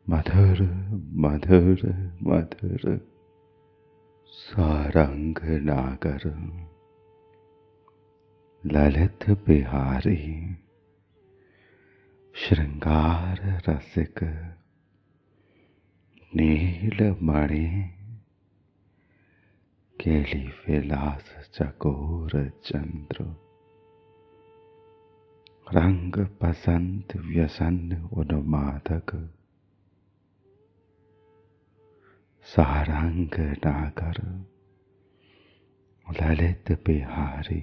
मधुर मधुर मधुर सारंग नागर ललित बिहारी श्रृंगार रसिक नीलमणि केली विलास चकोर चंद्र रंग पसंद व्यसन उन्मादक सारंग नागर ललित बिहारी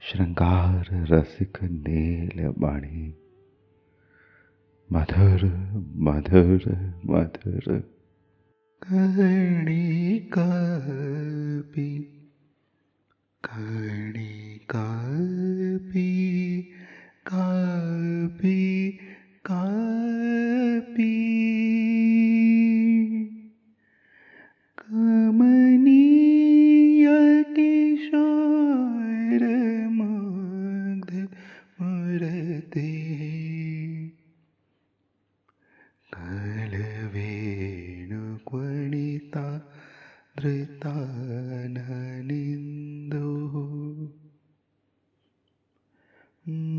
श्रृंगार रसिक नीलमणि मधुर मधुर मधुर कर्णिका भी कर्णिका भी कापी कापी कमनीय किशोर मुग्ध मूर्ति कलवेणुक्वणिता धृता ननिन्दो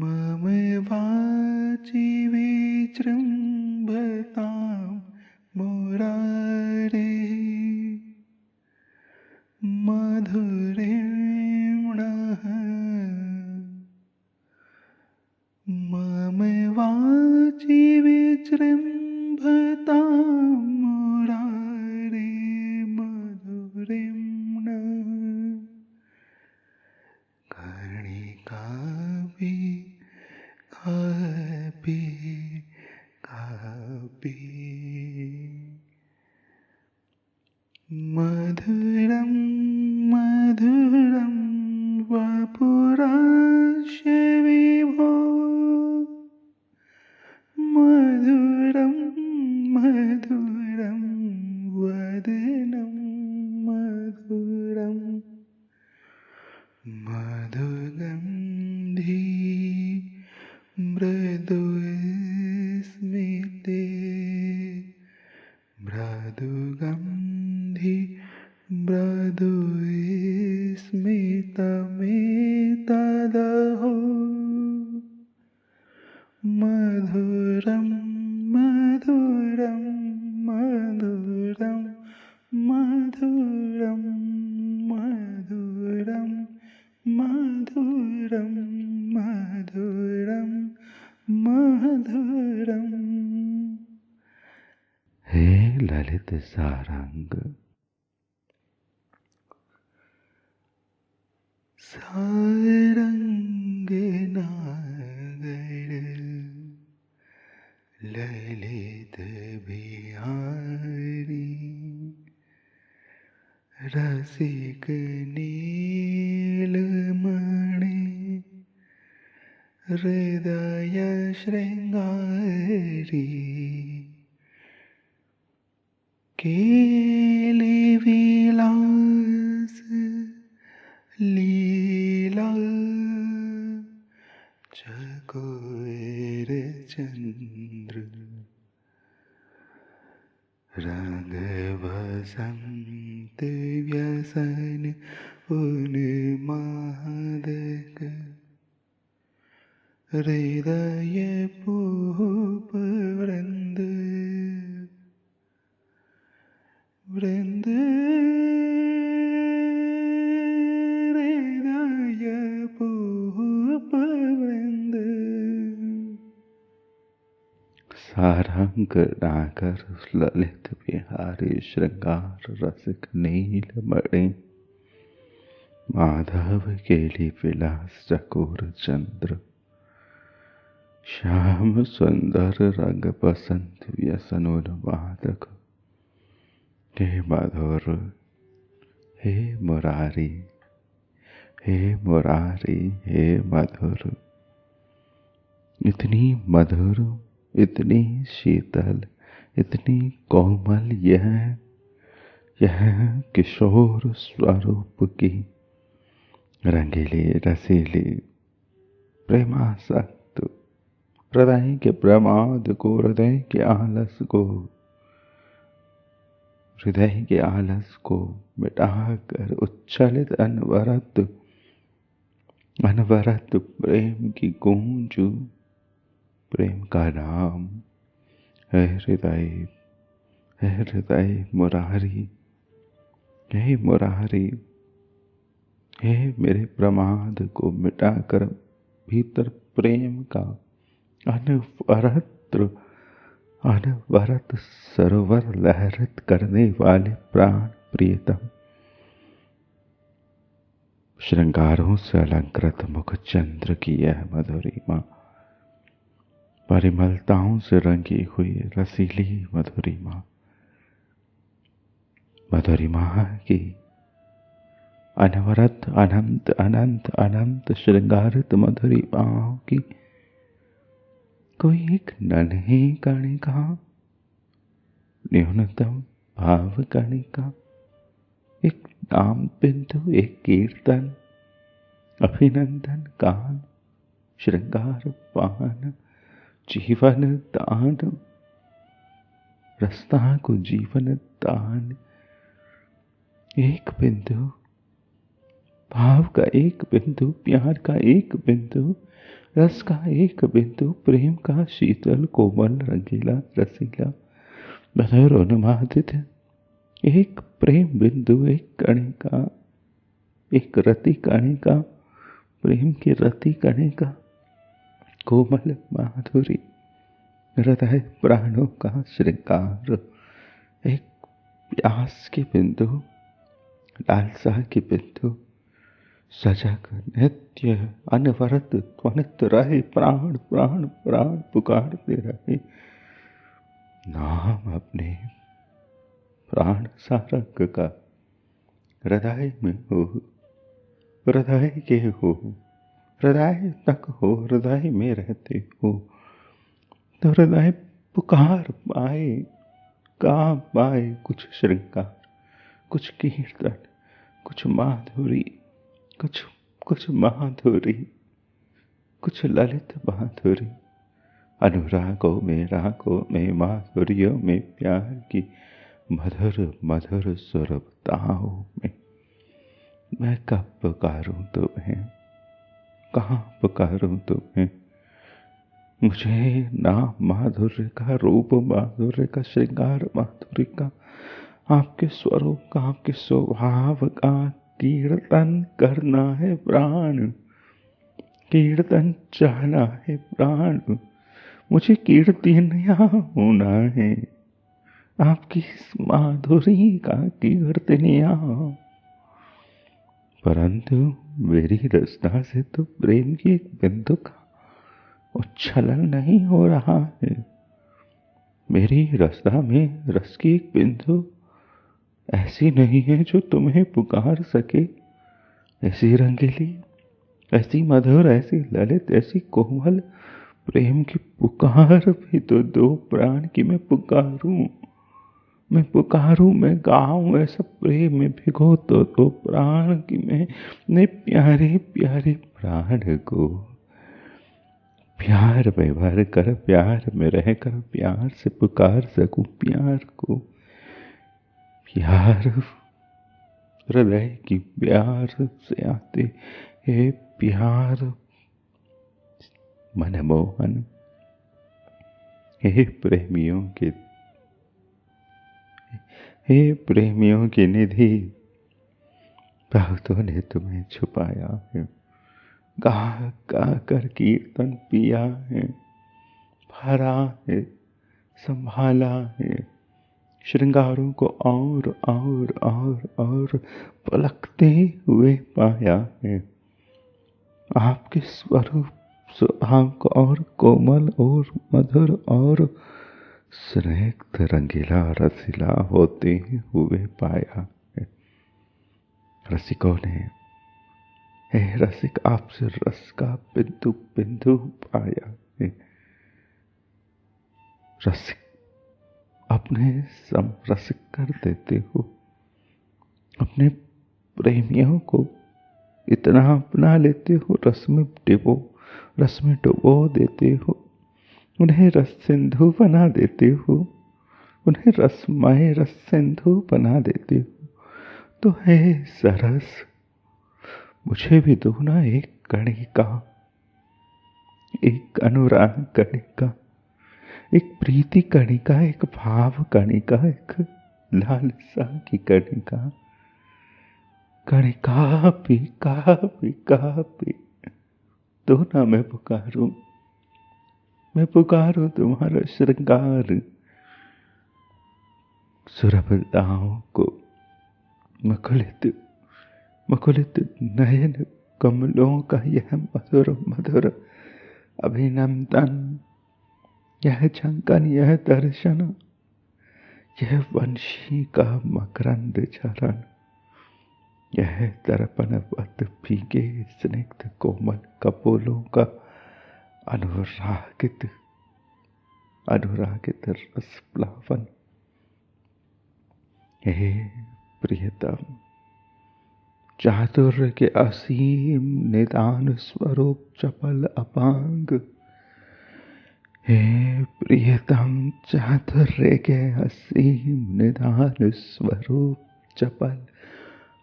मम वाचि विजृम्भतां मुरारे मधुरेणः मम वाचि विजृम्भतां मुरारे मधुरेणः कर्णिकापि कापि कापि मधुरं मधुरं वपुरास्य विभो मधुरं मधुरं वदनं मधुरं मधुगन्धी मृदुस्मिते मृदुगन्धी मृदुस्मितमेतदहो मधुरं मधुरं मधुरं मधुरं मधुरं मधुरं मधुरं मधुरं हे ललित सारंग सारंग नागर ललित बिहारी रसिक नीलमणि हृदय श्रृंगारी केली विलास लीला चकोर चंद्र रंग वसंत व्यसन उन्मादक हृदय पूप वृंद वृंद हृदय पूप वृंद सारंग नागर ललित बिहारी श्रृंगार रसिक नीलमणि माधव केली विलास चकोर चंद्र श्याम सुंदर रंग बसंत व्यसनोन्मादक हे मधुर हे मुरारी हे मुरारी हे मधुर इतनी मधुर इतनी शीतल इतनी कोमल यह किशोर स्वरूप की रंगीली रसीली प्रेमासक्त हृदय के प्रमाद को, हृदय के आलस को, हृदय के आलस को मिटाकर उच्छलित अनवरत अनवरत प्रेम की गूंज, प्रेम का नाम है हृदय, है हृदय मुरारी, हे मुरारी, हे मेरे प्रमाद को मिटाकर भीतर प्रेम का अनवरत अनवरत सरोवर लहरित करने वाले प्राण प्रियतम। श्रृंगारों से अलंकृत मुख चंद्र की यह मधुरिमा, परिमलताओं से रंगी हुई रसीली मधुरिमा, मधुरिमा की अनवरत अनंत अनंत अनंत श्रृंगारित मधुरिमाओं की कोई एक नन्ही कणिका, न्यूनतम भाव कणिका, एक नाम बिंदु, एक कीर्तन, अभिनंदन गान, श्रृंगार पान, जीवन दान, रस्ता को जीवन दान, एक बिंदु, भाव का एक बिंदु, प्यार का एक बिंदु, रस का एक बिंदु, प्रेम का शीतल कोमल रंगीला रसीला मधुर उन्मादित एक प्रेम बिंदु, एक कणिका, एक रति कणिका, प्रेम की रति कणिका, कोमल माधुरी, हृदय प्राणों का श्रृंगार, एक प्यास की बिंदु, लालसा की बिंदु, सजग नित्य अनवरत ध्वनित रहे, प्राण प्राण प्राण पुकारते रहे नाम अपने प्राण सारक का। हृदय में हो, हृदय के हो, हृदय तक हो, हृदय में रहते हो तो हृदय पुकार पाए, गा पाए कुछ श्रृंगार, कुछ कीर्तन, कुछ माधुरी, कुछ माधुरी, कुछ ललित माधुरी, अनुरागों में रागों में माधुर्यों में प्यार की मधुर मधुर सुरताओं में मैं कब पुकारूं तुम्हें, कहाँ पुकारूं तुम्हें। मुझे नाम माधुर्य का, रूप माधुर्य का, श्रृंगार माधुर्य का, आपके स्वरूप का, आपके स्वभाव का कीर्तन करना है प्राण, कीर्तन चाहना है प्राण, मुझे कीर्तनिया होना है, आपकी माधुरी का कीर्तनिया। परंतु मेरी रचना से तो प्रेम की एक बिंदु का उच्छलन नहीं हो रहा है, मेरी रचना में रस की एक बिंदु ऐसी नहीं है जो तुम्हें पुकार सके। ऐसी रंगीली, ऐसी मधुर, ऐसी ललित, ऐसी कोमल प्रेम की पुकार भी तो दो प्राण की मैं पुकारूं, मैं पुकारूं, मैं गाऊं ऐसा प्रेम में भिगो तो दो प्राण की मैं अपने प्यारे प्यारे प्राण को प्यार में भर कर, प्यार में रहकर प्यार से पुकार सकूं प्यार को। प्यार हृदय की प्यार से आते हे प्यार मनमोहन, हे प्रेमियों की निधि, बहुतों ने तुम्हें छुपाया है, गा गा कर कीर्तन पिया है, भरा है, संभाला है, श्रृंगारों को और पलकते हुए पाया है। आपके स्वरूप आपको और कोमल और मधुर और स्निग्ध रंगीला रसीला होते हुए पाया है। रसिकों ने, हे रसिक, आपसे रस का बिंदु बिंदु पाया है। रसिक अपने समरसिक कर देते हो, अपने प्रेमियों को इतना अपना लेते हो, रस में डुबो देते हो, उन्हें रस सिंधु बना देती हूँ, उन्हें रसमय रस सिंधु बना देती हूँ। तो हे सरस, मुझे भी दो ना एक कणिका, एक अनुराग कणिका, एक प्रीति कणिका, एक भाव कणिका, एक लालसा की कणिका। कणिका पी कापी कापी, दो ना मैं पुकारूं, मैं पुकारूं तुम्हारा श्रृंगार। सुरभताओं को मुकुलित मुकुलित नयन कमलों का यह मधुर मधुर अभिनंदन, यह झंकन, यह दर्शन, यह वंशी का मकरंद झरण, यह दर्पण पथ भीगे स्निग्ध कोमल कपोलों का अनुरागित अनुरागित रस प्लावन। हे प्रियतम, चातुर्य के असीम निदान स्वरूप चपल अपांग, हे प्रियतम, चातुर्य के असीम निदान स्वरूप चपल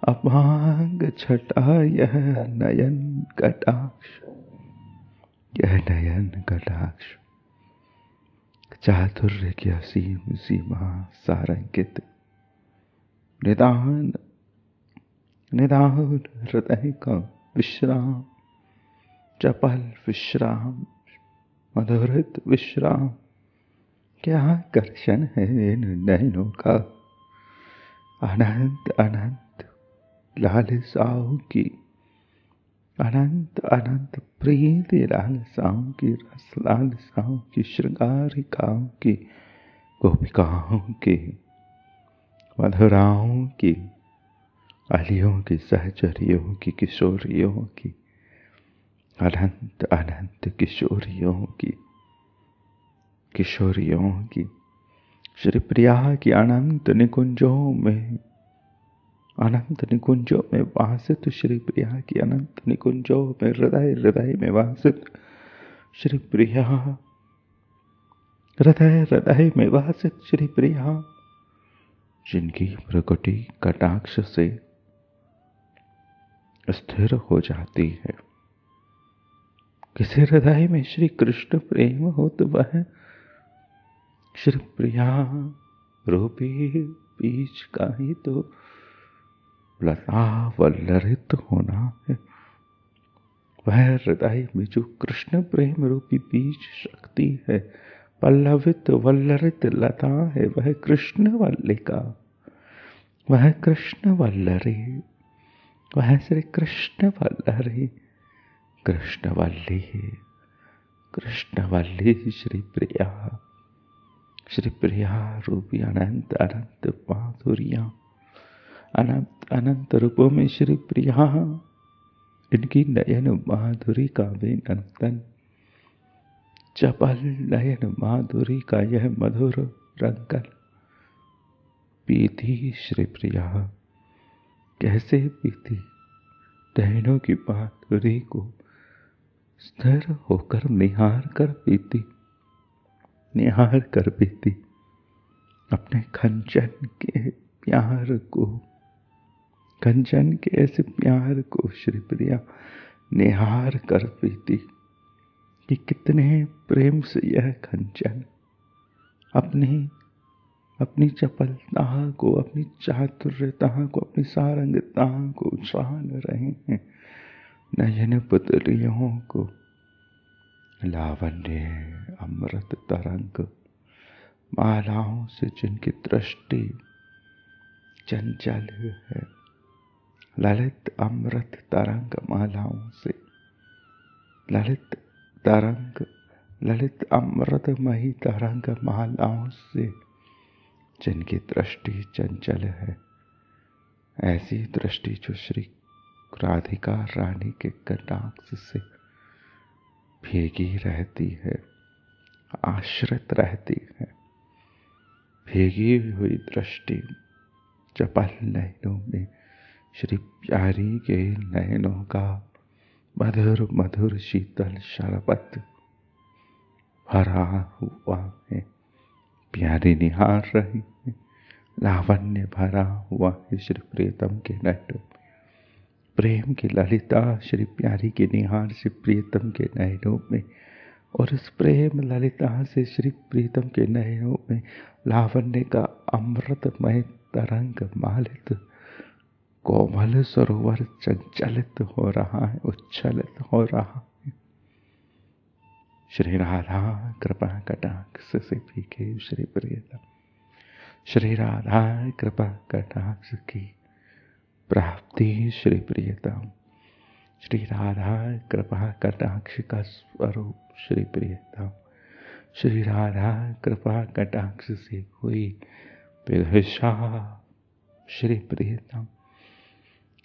अपांग छटा, यह नयन कटाक्ष, यह नयन कटाक्ष, चातुर्य की असीम सीमा सारंकित निदान निदान हृदय का विश्राम, चपल विश्राम, मधुरित विश्राम। क्या आकर्षण है इन नयनों का, अनंत अनंत लालसाओं की, अनंत अनंत प्रीति लालसाओं की, रस लालसाओं की, श्रृंगारिकाओं की, गोपिकाओं की, मधुराओं की, अलियों की, सहचरियों की, किशोरियों की, अनंत अनंत किशोरियों की, किशोरियों की, श्री प्रिया की अनंत निकुंजों में, अनंत निकुंजों में वासित श्री प्रिया की अनंत निकुंजों में, हृदय हृदय में वासित श्री प्रिया, हृदय हृदय में वासित श्री प्रिया, जिनकी प्रकृति कटाक्ष से स्थिर हो जाती है। किसी हृदय में श्री कृष्ण प्रेम हो तो वह श्री प्रिया रूपी बीज का ही तो लता वल्लरित होना है। वह हृदय में जो कृष्ण प्रेम रूपी बीज शक्ति है, पल्लवित वल्लरित लता है, वह कृष्ण वल्लिका, वह कृष्ण वल्लरी, वह श्री कृष्ण वल्लरी, कृष्णवल्ली, कृष्णवल्ली श्री प्रिया, श्री प्रिया रूपी अनंत अनंत माधुरिया, अनंत अनंत रूपों में श्री प्रिया, इनकी नयन माधुरी का बेनंतन, चपल नयन माधुरी का यह मधुर रंगन। पीती श्री प्रिया, कैसे पीती, नयनों की माधुरी को स्थिर होकर निहार कर पीती, निहार कर पीती, अपने खंचन के प्यार को, खंचन के ऐसे प्यार को श्री प्रिया निहार कर पीती कि कितने प्रेम से यह खंचन अपनी चपलता को, अपनी चातुर्यता को, अपनी सारंगता को छान रहे हैं। नयन पुतलियों को लावण्य अमृत तरंग मालाओं से जिनकी दृष्टि चंचल है, ललित अमृत तरंग मालाओं से, ललित तरंग, ललित अमृतमयी तरंग मालाओं से जिनकी दृष्टि चंचल है, ऐसी दृष्टि जो श्री राधिका रानी के कटाक्ष से भीगी रहती है, आश्रित रहती है, भीगी हुई दृष्टि चपल नयनों में श्री प्यारी के नयनों का मधुर मधुर शीतल शरबत भरा हुआ है, प्यारी निहार रही है, लावण्य भरा हुआ है श्री प्रियतम के नैनों में। प्रेम की ललिता श्री प्यारी के निहार श्री प्रियतम के नैनों में, और इस प्रेम ललिता से श्री प्रीतम के नयनों में लावण्य का अमृतमय तरंग मालित कोमल सरोवर चंचलित हो रहा है, उच्छलित हो रहा है। श्री राधा कृपा कटाक्ष से फीके श्री प्रियतम, श्री राधा कृपा कटाक्ष की प्राप्ति श्री प्रियतम, श्री राधा कृपा कटाक्ष का स्वरूप श्री प्रियतम, श्री राधा कृपा कटाक्ष से हुई विदशा श्री प्रियतम।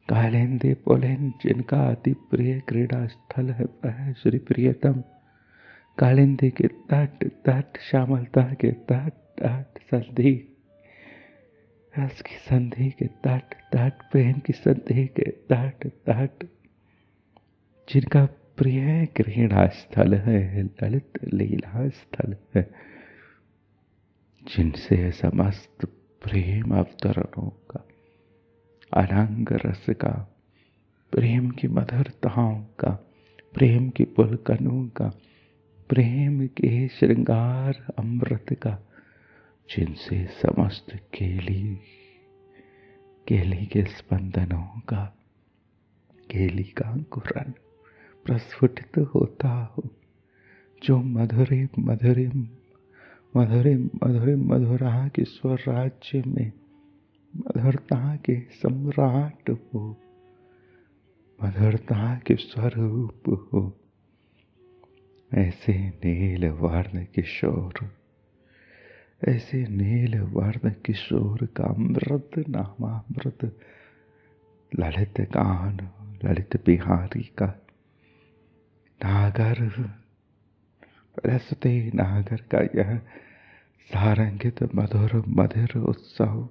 कालिंदी पुलिन जिनका अति प्रिय क्रीड़ा स्थल है वह श्री प्रियतम। कालिंदी के तट तट, श्यामलता के तट तट, संधि रस की संधि के तट तट, प्रेम की संधि के तट तट, जिनका प्रिय क्रीड़ा स्थल है, ललित लीला स्थल है, जिनसे समस्त प्रेम अवतरणों का, अनंग रस का, प्रेम की मधुरताओं का, प्रेम की पुलकनों का, प्रेम के श्रृंगार अमृत का, जिनसे समस्त केली के स्पंदनों का, केली का अंकुरन प्रस्फुटित होता हो, जो मधुरिम मधुरिम मधुरिम मधुरिम मधुरा के स्वर राज्य में मधुरता के सम्राट हो, मधुरता के स्वरूप हो। ऐसे नील वर्ण किशोर, ऐसे नील वर्ण किशोर का अमृत नामामृत ललित गान, ललित बिहारी का नागर रसते नागर का यह सारंगित मधुर मधुर उत्सव,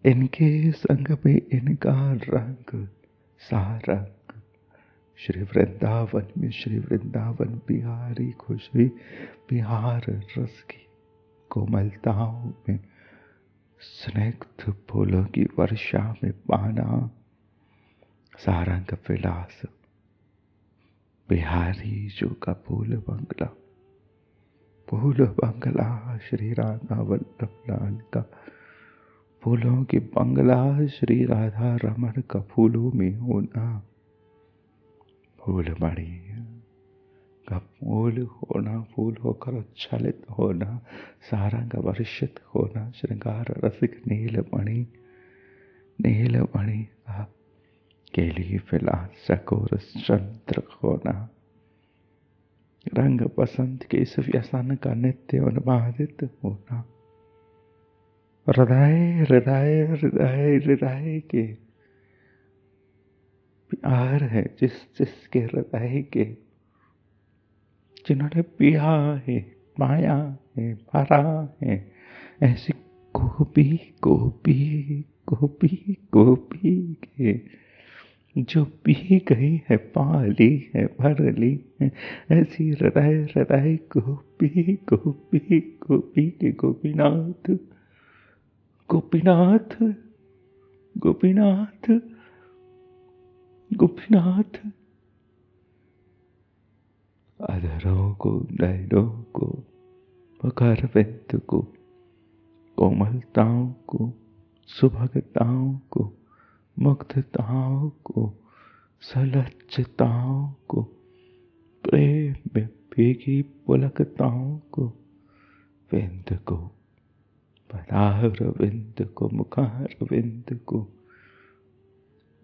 इनके संग में इनका रंग सारंग, श्री वृंदावन में श्री वृंदावन बिहारी खुशी बिहार रस की कोमलताओं में, स्निग्ध फूलों की वर्षा में पाना सारंग विलास, बिहारी जो का फूल बंगला श्री राधा वल्लभ लाल का, फूलों की बंगला श्री राधा रमण का फूलों में होना, फूलमणि का फूल होना, फूल होकर उच्छलित होना, सारंग वर्षित होना, श्रृंगार रसिक नीलमणि का केली फिलहाल चकोर चंद्र होना, रंग बसंत के इस व्यसन का नित्य उन्मादित होना, हृदय हृदय हृदय हृदय के प्यार है जिसके हृदय के, जिन्होंने पिया है, पाया है, भरा है, ऐसी गोपी गोपी गोपी गोपी के जो पी गई है, पाली है, भर ली है, ऐसी हृदय हृदय गोपी गोपी गोपी के गोपीनाथ गोपीनाथ गोपीनाथ गोपीनाथ, अधरों को, नैनों को, मुखारविंद को, कोमलताओं को, सुभगताओं को, मुग्धताओं को, सलज्जताओं को, प्रेम में भीगी पुलकताओं को, विंद को, पदार विंद को, मुखार विंद को,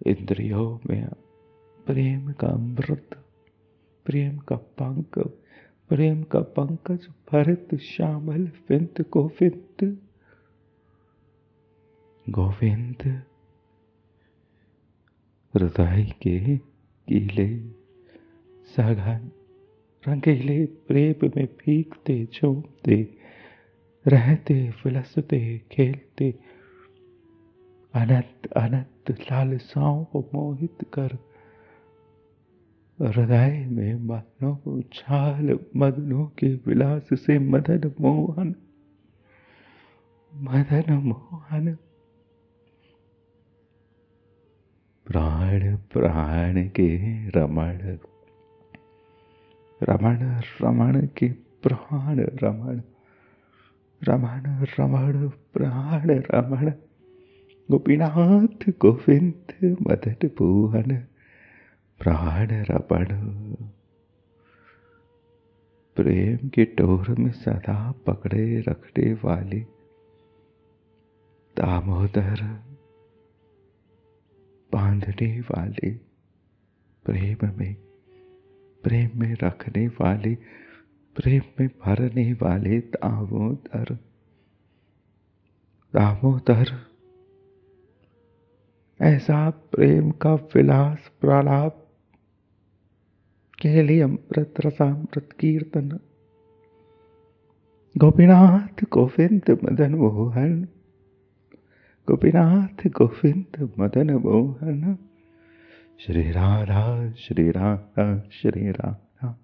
इंद्रियों में प्रेम का अमृत, प्रेम का पंकज भरत श्यामल विंद गोविंद गोविंद, हृदय के गीले सघन रंगीले प्रेम में भीगते झूमते रहते, विलसते खेलते, अनंत अनंत लालसाओं को मोहित कर हृदय में मानो उछाल मदनों के विलास से मदन मोहन, मदन मोहन। प्राण प्राण के रमण, रमण रमण के प्राण रमण, रमण रमण प्राण रमण। गोपीनाथ गोविंद मदन मोहन, प्राण रमण। प्रेम के डोर में सदा पकड़े रखने वाले दामोदर, बांधने वाले प्रेम में रखने वाले, प्रेम में भरने वाले दामोदर, दामोदर। ऐसा प्रेम का विलास प्रलाप के लिए अमृत रसामृत कीर्तन। गोपीनाथ गोविंद मदन मोहन, गोपीनाथ गोविंद मदन मोहन। श्री राधा श्री राधा श्री राधा,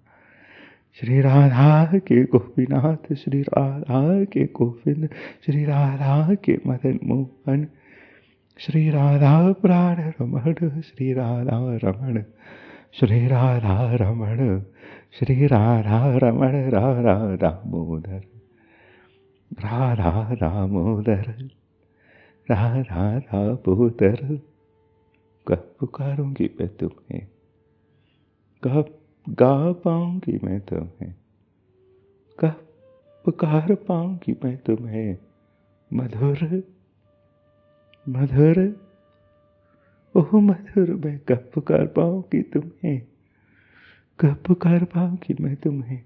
श्री राधा के गोपीनाथ, श्री राधा के गोविंद, श्री राधा के मदन मोहन। श्री राधा प्राण रमण, श्री राधा रमण, श्री राधा रमण, श्री राधा रमण। राधा दामोदर, राधा दामोदर, राधा दामोदर। कब पुकारूंगी मैं तुम्हें, कब गा पाऊंगी मैं तुम्हें, कब पुकार पाऊंगी मैं तुम्हें। मधुर मधुर ओह मधुर, मैं कब पुकार पाऊंगी तुम्हें, कब पुकार पाऊंगी मैं तुम्हें।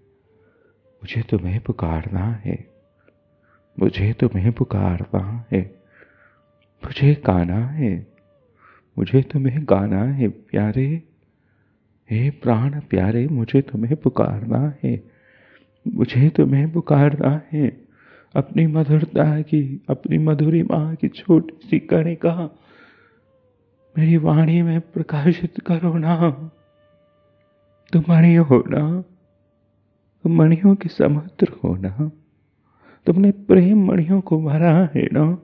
मुझे तुम्हें पुकारना है, मुझे तुम्हें पुकारना है, मुझे गाना है, मुझे तुम्हें गाना है प्यारे। हे प्राण प्यारे, मुझे तुम्हें पुकारना है, मुझे तुम्हें पुकारना है। अपनी मधुरता की, अपनी मधुरिमा की छोटी सी कणिका मेरी वाणी में प्रकाशित करो ना। तुम मणि हो ना, तुम मणियों के समुद्र हो ना, तुमने प्रेम मणियों को भरा है ना।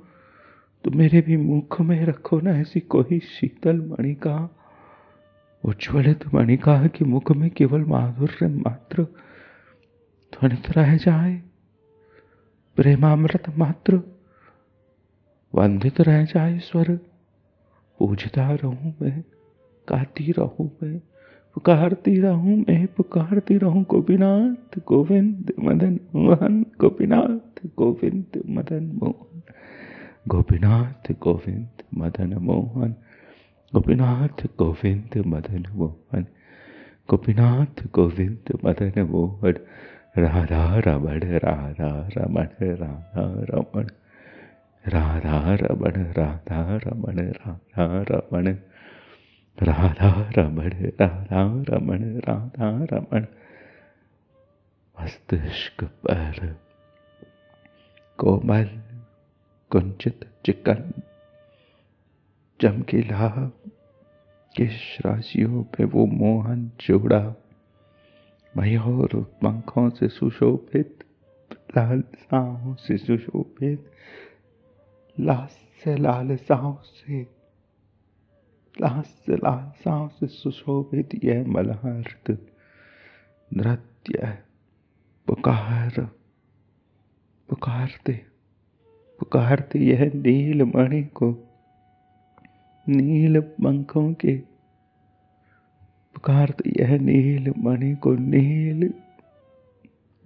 तुम मेरे भी मुख में रखो ना ऐसी कोई शीतल मणिका, उज्ज्वलित मणिका के मुख में केवल माधुर्य मात्र ध्वनित रह जाए, प्रेमामृत मात्र वंदित रह जाए स्वर। पूजता रहूं मैं, गाती रहूं मैं, पुकारती रहूं मैं, पुकारती रहूं। गोपीनाथ गोविंद मदन मोहन, गोपीनाथ गोविंद मदन मोहन, गोपीनाथ गोविंद मदन मोहन, गोपीनाथ गोविंद मदन मोहन, गोपीनाथ गोविंद मदन मोहन। राधा रमण, राधा रमण, राधा रमण, राधा रमण, राधा रमण, राधा रमण, राधा रमण, राधा रमण, राधा रमण। मस्तिष्क पर कोमल कुंचित चिकन चमकीला किस राशियों पे वो मोहन जोड़ा, मयूर पंखों से सुशोभित, लालसाओं से सुशोभित, लास्य लालसाओं से सुशोभित यह मलार्थ नृत्य पुकारते यह नील मणि को, नील पंखों के, पुकारते यह नील मणि को,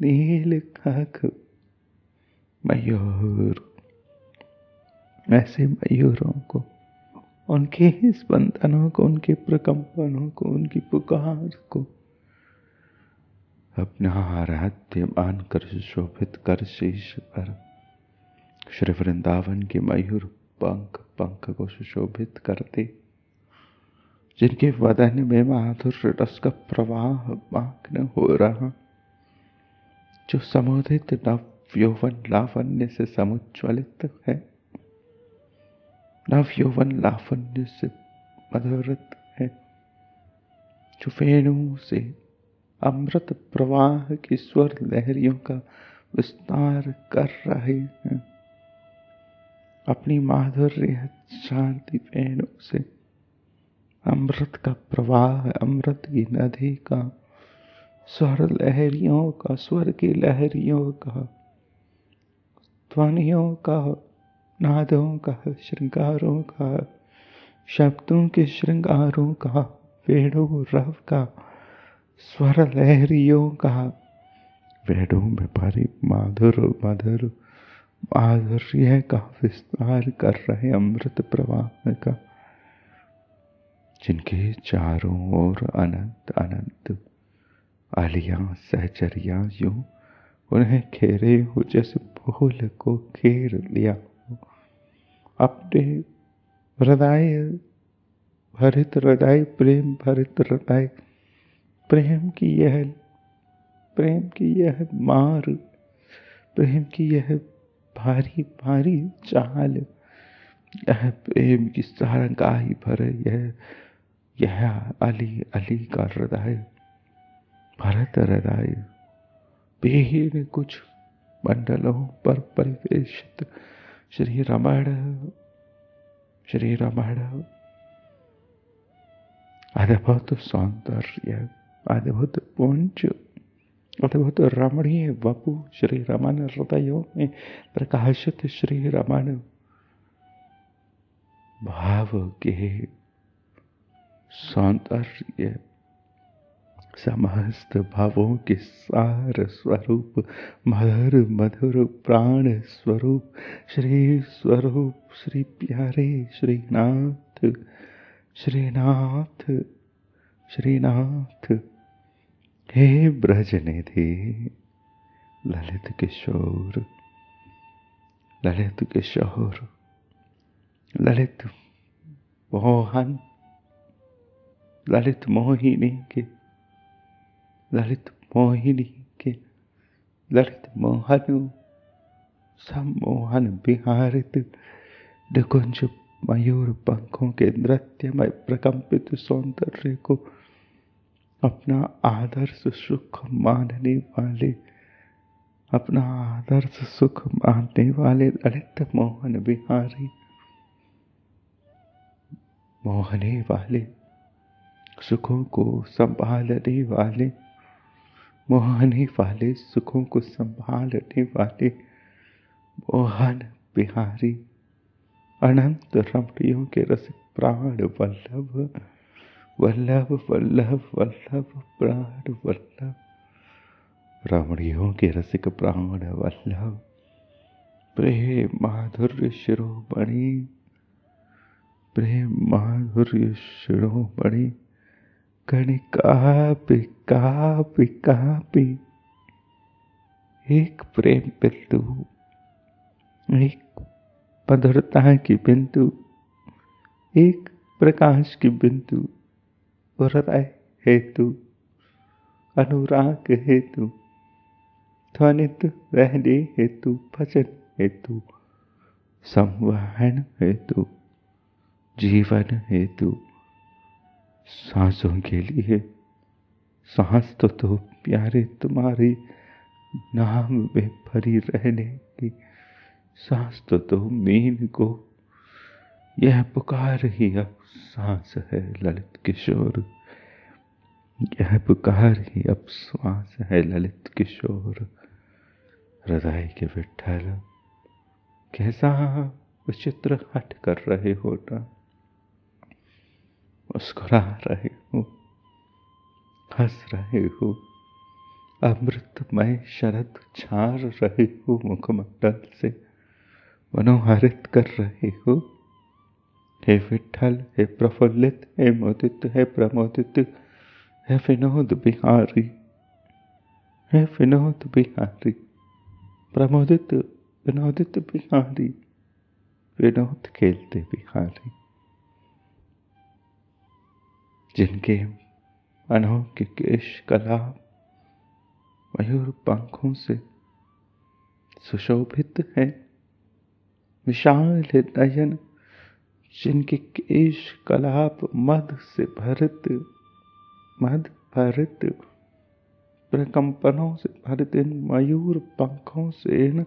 नील खाक मयूर। ऐसे मयूरों को, उनके स्पंदनों को, उनके प्रकंपनों को, उनकी पुकार को अपना आराध्य मानकर सुशोभित कर शीश पर श्री वृंदावन के मयूर पंख को सुशोभित करते, जिनके वदन में माधुर्य रस का प्रवाह मग्न हो रहा, जो समुदित नव यौवन लावण्य से समुज्ज्वलित है, नव यौवन लावण्य से मधुरित है, जो वेणु से अमृत प्रवाह की स्वर लहरियों का विस्तार कर रहे हैं। अपनी माधुर्य शांति वेणु से अमृत का प्रवाह, अमृत की नदी का स्वर लहरियों का, स्वर की लहरियों का, ध्वनियों का, नादों का, श्रृंगारों का, शब्दों के श्रृंगारों का, वेणु रव का, स्वर लहरियों का, वेणु में भारी माधुर मधुर माधुर्य का विस्तार कर रहे अमृत प्रवाह का, जिनके चारों ओर अनंत अनंत आलियां सहचरियां यूं उन्हें घेरे हो जैसे फूल को घेर लिया हो। अपने हृदय भरित हृदय, प्रेम भरित हृदय, प्रेम की यह मार, प्रेम की यह भारी भारी चाल, यह प्रेम की सारंगाई भरे यह अली अली का हृदय, भरत हृदय बेहीन कुछ मंडलों पर परिवेशित श्री रमण अद्भुत सौंदर्य, अद्भुत पुंज, अद्भुत रमणीय वपु श्री रमण हृदयों में प्रकाशित श्री रमण भाव के सौंदर्य, समस्त भावों के सार स्वरूप, मधुर मधुर प्राण स्वरूप, श्री प्यारे श्रीनाथ श्रीनाथ श्रीनाथ, हे ब्रजनिधि ललित किशोर, ललित किशोर, ललित मोहन, ललित मोहिनी के, ललित मोहिनी के, ललित मोहन सम्मोहन विहारित निकुंज मयूर पंखों के नृत्यमय प्रकंपित सौंदर्य को अपना आदर्श सुख मानने वाले, अपना आदर्श सुख मानने वाले ललित मोहन विहारी, मोहने वाले, सुखों को संभालने वाले, मोहने वाले, सुखों को संभालने वाले मोहन बिहारी, अनंत रमणियों के रसिक प्राण वल्लभ, वल्लभ वल्लभ वल्लभ प्राण वल्लभ, रमणियों के रसिक प्राण वल्लभ, प्रेम माधुर्य शिरोमणि, प्रेम माधुर्य शिरोमणि, कणिकापि कापि कापि, एक प्रेम बिंदु, एक मधुरता की बिंदु, एक प्रकाश की बिंदु, हृदय हेतु, अनुराग हेतु, ध्वनित रहने हेतु, भजन हेतु, संवहन हेतु, जीवन हेतु, सांसों के लिए, सांस तो प्यारे तुम्हारे नाम में भरी रहने की, सांस तो मीन को यह पुकार ही अब सांस है ललित किशोर, यह पुकार ही अब श्वास है ललित किशोर। हृदय के विठ्ठल कैसा विचित्र हट कर रहे हो ना, मुस्कुरा रहे हो, हंस रहे हो, अमृतमय शरद छार रहे हो मुखमंडल से, मनोहरित कर रहे हो। हे विठ्ठल, हे प्रफुल्लित, हे मोदित, हे प्रमोदित, हे विनोद बिहारी, हे विनोद बिहारी, प्रमोदित विनोदित बिहारी, विनोद खेलते बिहारी, जिनके अनोखे केश कलाप मयूर पंखों से सुशोभित है, विशाल नयन, जिनके केश कलाप मद से भरित मद भरित प्रकंपनों से भरित इन मयूर पंखों से, इन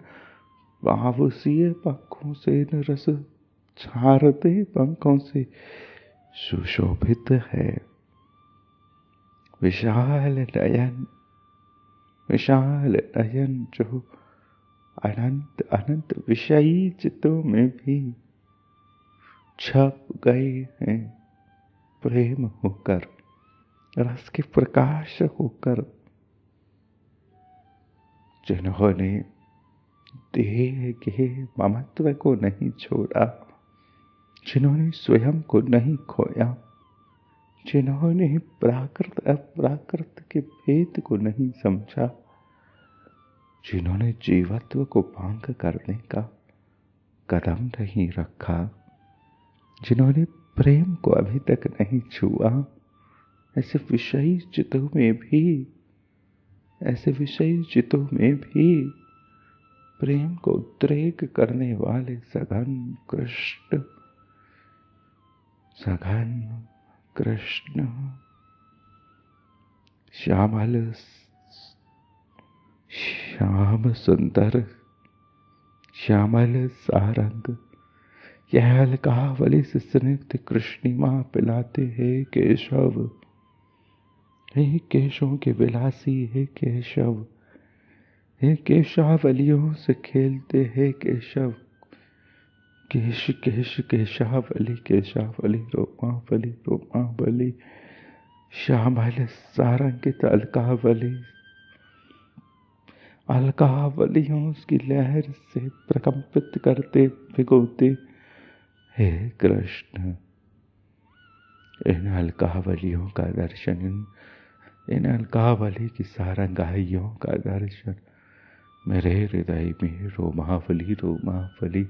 बावसीय पंखों से, इन रस छारते पंखों से सुशोभित है। विशाल नयन, विशाल नयन जो अनंत अनंत विषयी चित्तों में भी छप गए हैं, प्रेम होकर, रस के प्रकाश होकर। जिन्होंने देह के ममत्व को नहीं छोड़ा, जिन्होंने स्वयं को नहीं खोया, जिन्होंने प्राकृत अप्राकृत के भेद को नहीं समझा, जिन्होंने जीवत्व को भंग करने का कदम नहीं रखा, जिन्होंने प्रेम को अभी तक नहीं छुआ, ऐसे विषयी चित्तों में भी, ऐसे विषयी चित्तों में भी प्रेम को उद्रेक करने वाले सघन कृष्ण, सघन कृष्ण, श्यामल श्याम सुंदर, श्यामल सारंग, यह अलकावली से स्निग्ध कृष्णिमा पिलाते हैं केशव, हे केशों के विलासी, हे केशव, हे केशावलियों से खेलते हैं केशव, केश केश केशावली, केशावली रोमावली, रोमावली, श्यामल सारंगित अलकावली, अलकावलियों की लहर से प्रकंपित करते भिगोते हे कृष्ण। इन अलकावलियों का दर्शन, इन अलकावली की सारंगाइयों का दर्शन मेरे हृदय में रोमावली, रोमावली,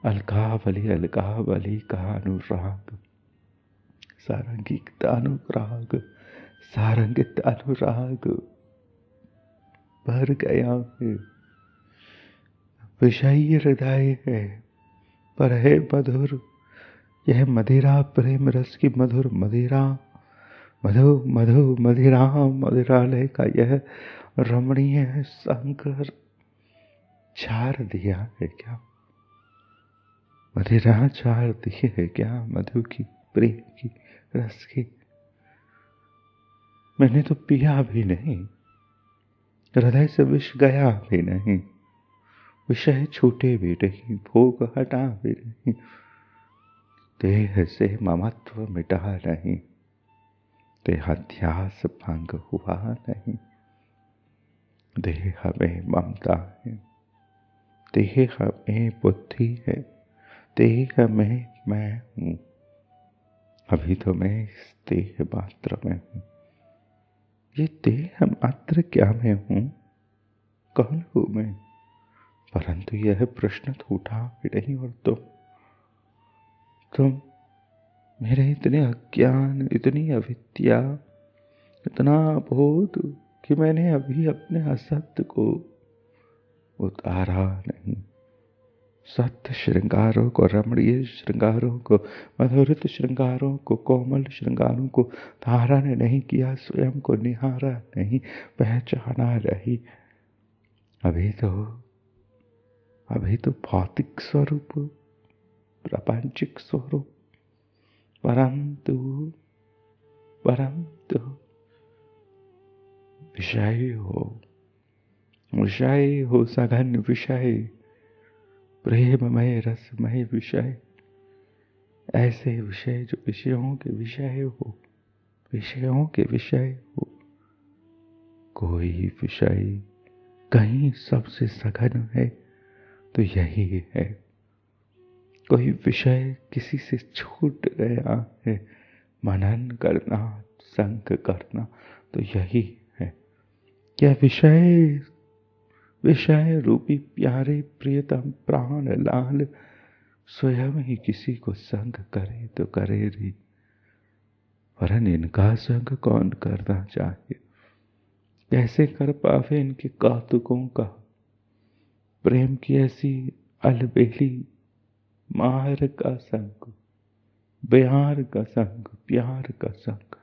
अलकावली, अलकावली का अनुराग, सारंगिक अनुराग, सारंगित अनुराग भर गया है। विषयी हृदय है पर है मधुर, यह मदिरा प्रेम रस की मधुर मदिरा, मधु मधु मदिरा, मदिरालय का यह रमणीय शंकर छार दिया है क्या, मदिरा छार दी है क्या, मधु की, प्रेम की, रस की। मैंने तो पिया भी नहीं, हृदय से विष गया भी नहीं, विषय छूटे भी नहीं, भोग हटा भी नहीं, देह से ममत्व मिटा नहीं, देहाध्यास भंग हुआ नहीं, देह में ममता है, देह में बुद्धि है, देह में मैं हूँ। अभी तो मैं इस देह मात्र में हूँ। ये देह मात्र क्या मैं हूँ, कौन हूँ मैं? परंतु यह प्रश्न तो उठा भी नहीं। और तुम मेरे इतने अज्ञान, इतनी अविद्या, इतना बोध कि मैंने अभी अपने असत्य को उतारा नहीं। सत्य श्रृंगारों को, रमणीय श्रृंगारों को, मधुरित श्रृंगारों को, कोमल श्रृंगारों को धारण नहीं किया, स्वयं को निहारा नहीं, पहचाना नहीं। अभी तो भौतिक स्वरूप, प्रापंचिक स्वरूप, परंतु विषय हो, सघन विषय, प्रेममय रसमय विषय, ऐसे विषय जो विषयों के विषय हो, विषयों के विषय हो। कोई विषय कहीं सबसे सघन है तो यही है, कोई विषय किसी से छूट गया है, मनन करना, संग करना, तो यही है। यह विषय रूपी प्यारे प्रियतम प्राण लाल स्वयं ही किसी को संग करे तो करे री, वरन इनका संग कौन करना चाहिए? कैसे कर पावे इनके कौतुकों का, प्रेम की ऐसी अलबेली मार का संग, प्यार का संग, प्यार का संग।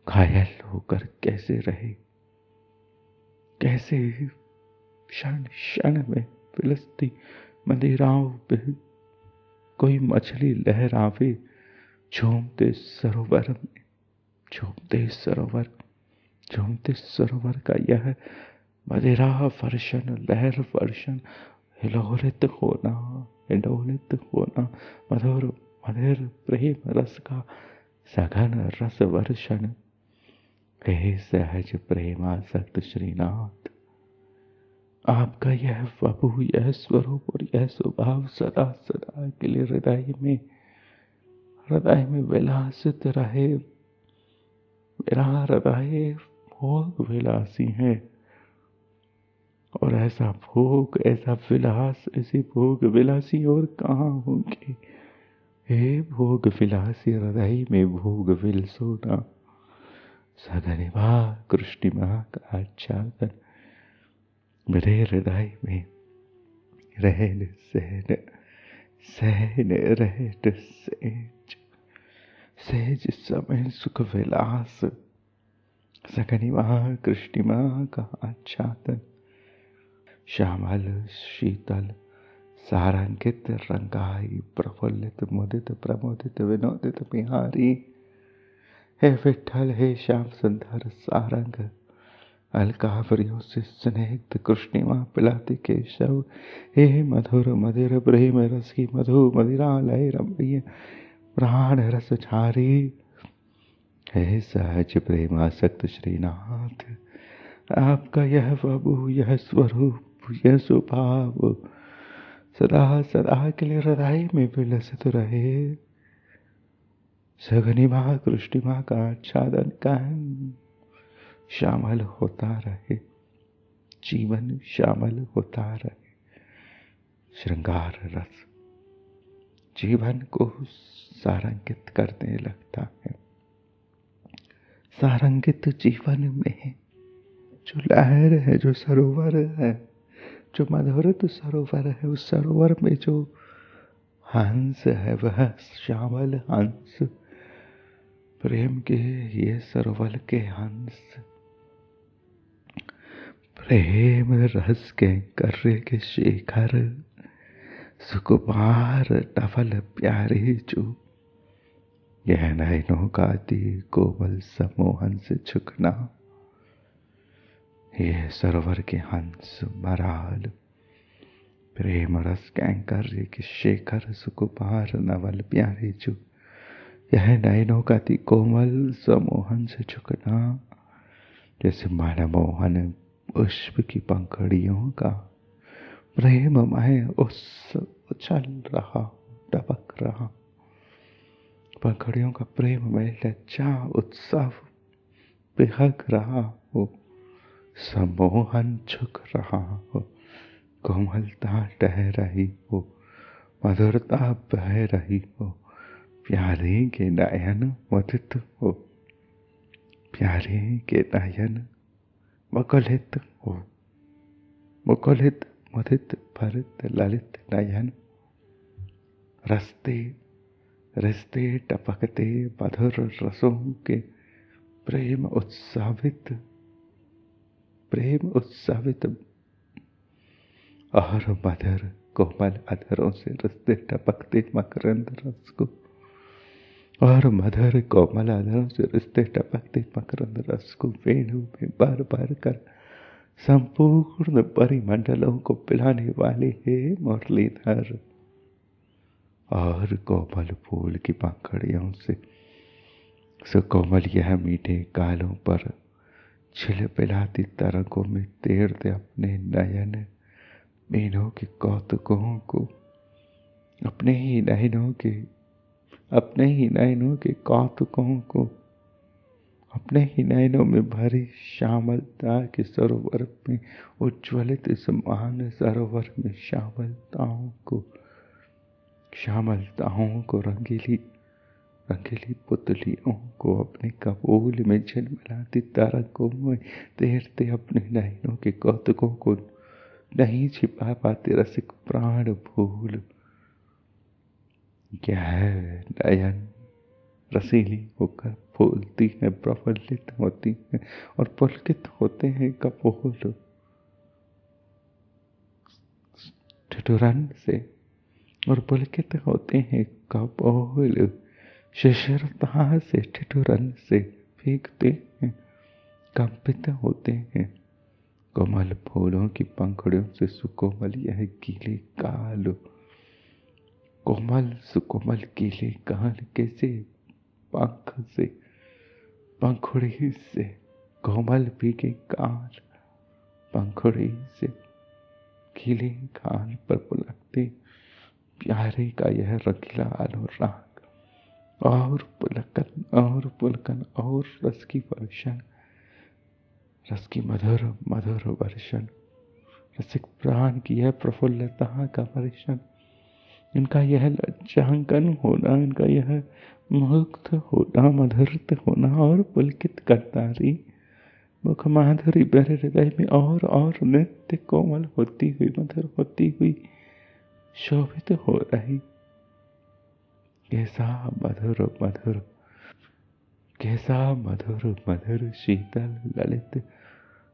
घायल होकर कैसे रहे, कैसे क्षण क्षण में पिलसती मदिराओं पे कोई मछली लहरावे, झूमते सरोवर में, झूमते सरोवर, झूमते सरोवर का यह मदिरा वर्षण, लहर वर्षण, हिलोलित होना, हिलोलित होना, मधुर मधुर प्रेम रस का सघन रस वर्षण। हे सहज प्रेमासक्त श्रीनाथ, आपका यह वपु, यह स्वरूप और यह स्वभाव सदा सदा के लिए हृदय में विलासित रहे। मेरा हृदय भोग विलासी है, और ऐसा भोग, ऐसा विलास, ऐसी भोग विलासी और कहाँ होंगे। हे भोग विलासी हृदय में भोग विल सोना, सघनिभा कृष्णिमा का आच्छादन मेरे हृदय में रहन सहन, सहन रहन सहज, सहज समय सुख विलास, सघनिभा कृष्णिमा का आच्छादन। श्यामल शीतल सारंगित रंगाई, प्रफुल्लित मुदित प्रमोदित विनोदित बिहारी, हे विठ्ठल हे श्याम सुंदर सारंग, अलकावरियों से स्नेहित कृष्णिमा पिलाती केशव, हे मधुर मधुर प्रेम रस की मधु मदिरा लय रमणीय प्राण रस झारी। हे सहज प्रेमासक्त श्रीनाथ, आपका यह वपु, यह स्वरूप, यह स्वभाव सदा सदा के लिए हृदय में विलसित रहे। सघनिभा कृष्णिमा का आच्छादन कायम शामिल होता रहे, जीवन शामिल होता रहे। श्रृंगार रस जीवन को सारंगित करने लगता है। सारंगित जीवन में जो लहर है, जो सरोवर है, जो मधुरित सरोवर है, उस सरोवर में जो हंस है, वह श्यामल हंस, प्रेम के ये सरोवर के हंस, प्रेम रस के कर्रे के शेखर, सुकुमार टफल प्यारे जो, यह नयनों का अति कोमल समोहन से झुकना। ये सरोवर के हंस मराल, प्रेम रस कैंकर के शेखर, सुकुमार नवल प्यारे जो, यह नयनों का अति कोमल समोहन से झुकना। जैसे मनमोहन पुष्प की पंखड़ियों का प्रेममय उछल रहा, टपक रहा, पंखड़ियों का प्रेममय लज्जा उत्सव बिहक रहा हो, सम्मोहन झुक रहा हो, कोमलता टह रही हो, मधुरता बह रही हो, प्यारे के नयन मुदित हो, प्यारे के नयन मुकुलित हो, मुकुलित मुदित भरित ललित नयन, रसते रिश्ते टपकते मधुर रसों के प्रेम उत्साहित और मधुर कोमल अधरों से रिश्ते टपकते मकरंद रस को, और मधुर कोमल अधरों से रिश्ते टपकते मकरंद रस को वेणु में भर भर कर संपूर्ण परिमंडलों को पिलाने वाले हे मुरलीधर। और कोमल फूल की पंखड़ियों से सुकोमल यह मीठे गालों पर छिल पिलाती तरंगों में तैरते अपने नयन मीनों के कौतुकों को, अपने ही नयनों के कौतुकों को, अपने ही नयनों में भरी श्यामलता के सरोवर में, उज्ज्वलित इस महान सरोवर में श्यामलताओं को रंगीली पुतलियों को अपने कपोल में झिलमिलाती तरंगों में तैरते अपने नयनों के कौतुकों को नहीं छिपा पाते रसिक प्राण भूल। क्या है नयन रसीली होकर फूलती हैं, प्रफुल्लित होती हैं और पुलकित होते हैं कपोल ठिठुरन से, और पुलकित होते हैं कपोल शिशिरता से, ठिठुरन से भीगते हैं, कंपित होते हैं। कोमल फूलों की पंखुड़ियों से सुकोमल यह गीले काल, कोमल सुकोमल गीले काल कैसे पंख से, पंखुड़ी से, कोमल भीगे काल पंखुड़ी से गीले काल पर पुलकते प्यारे का यह रंगीला अनुराग, और पुलकन और रस की वर्षण, रस की मधुर मधुर वर्षण, रसिक प्राण की यह प्रफुल्लता का वर्षण, इनका यह लज्जांकन होना, इनका यह मुक्त होना, मधुरत होना और पुलकित करतारी मुख माधुरी मेरे हृदय में और नित्य कोमल होती हुई, मधुर होती हुई शोभित हो रही। कैसा मधुर मधुर, कैसा मधुर मधुर शीतल ललित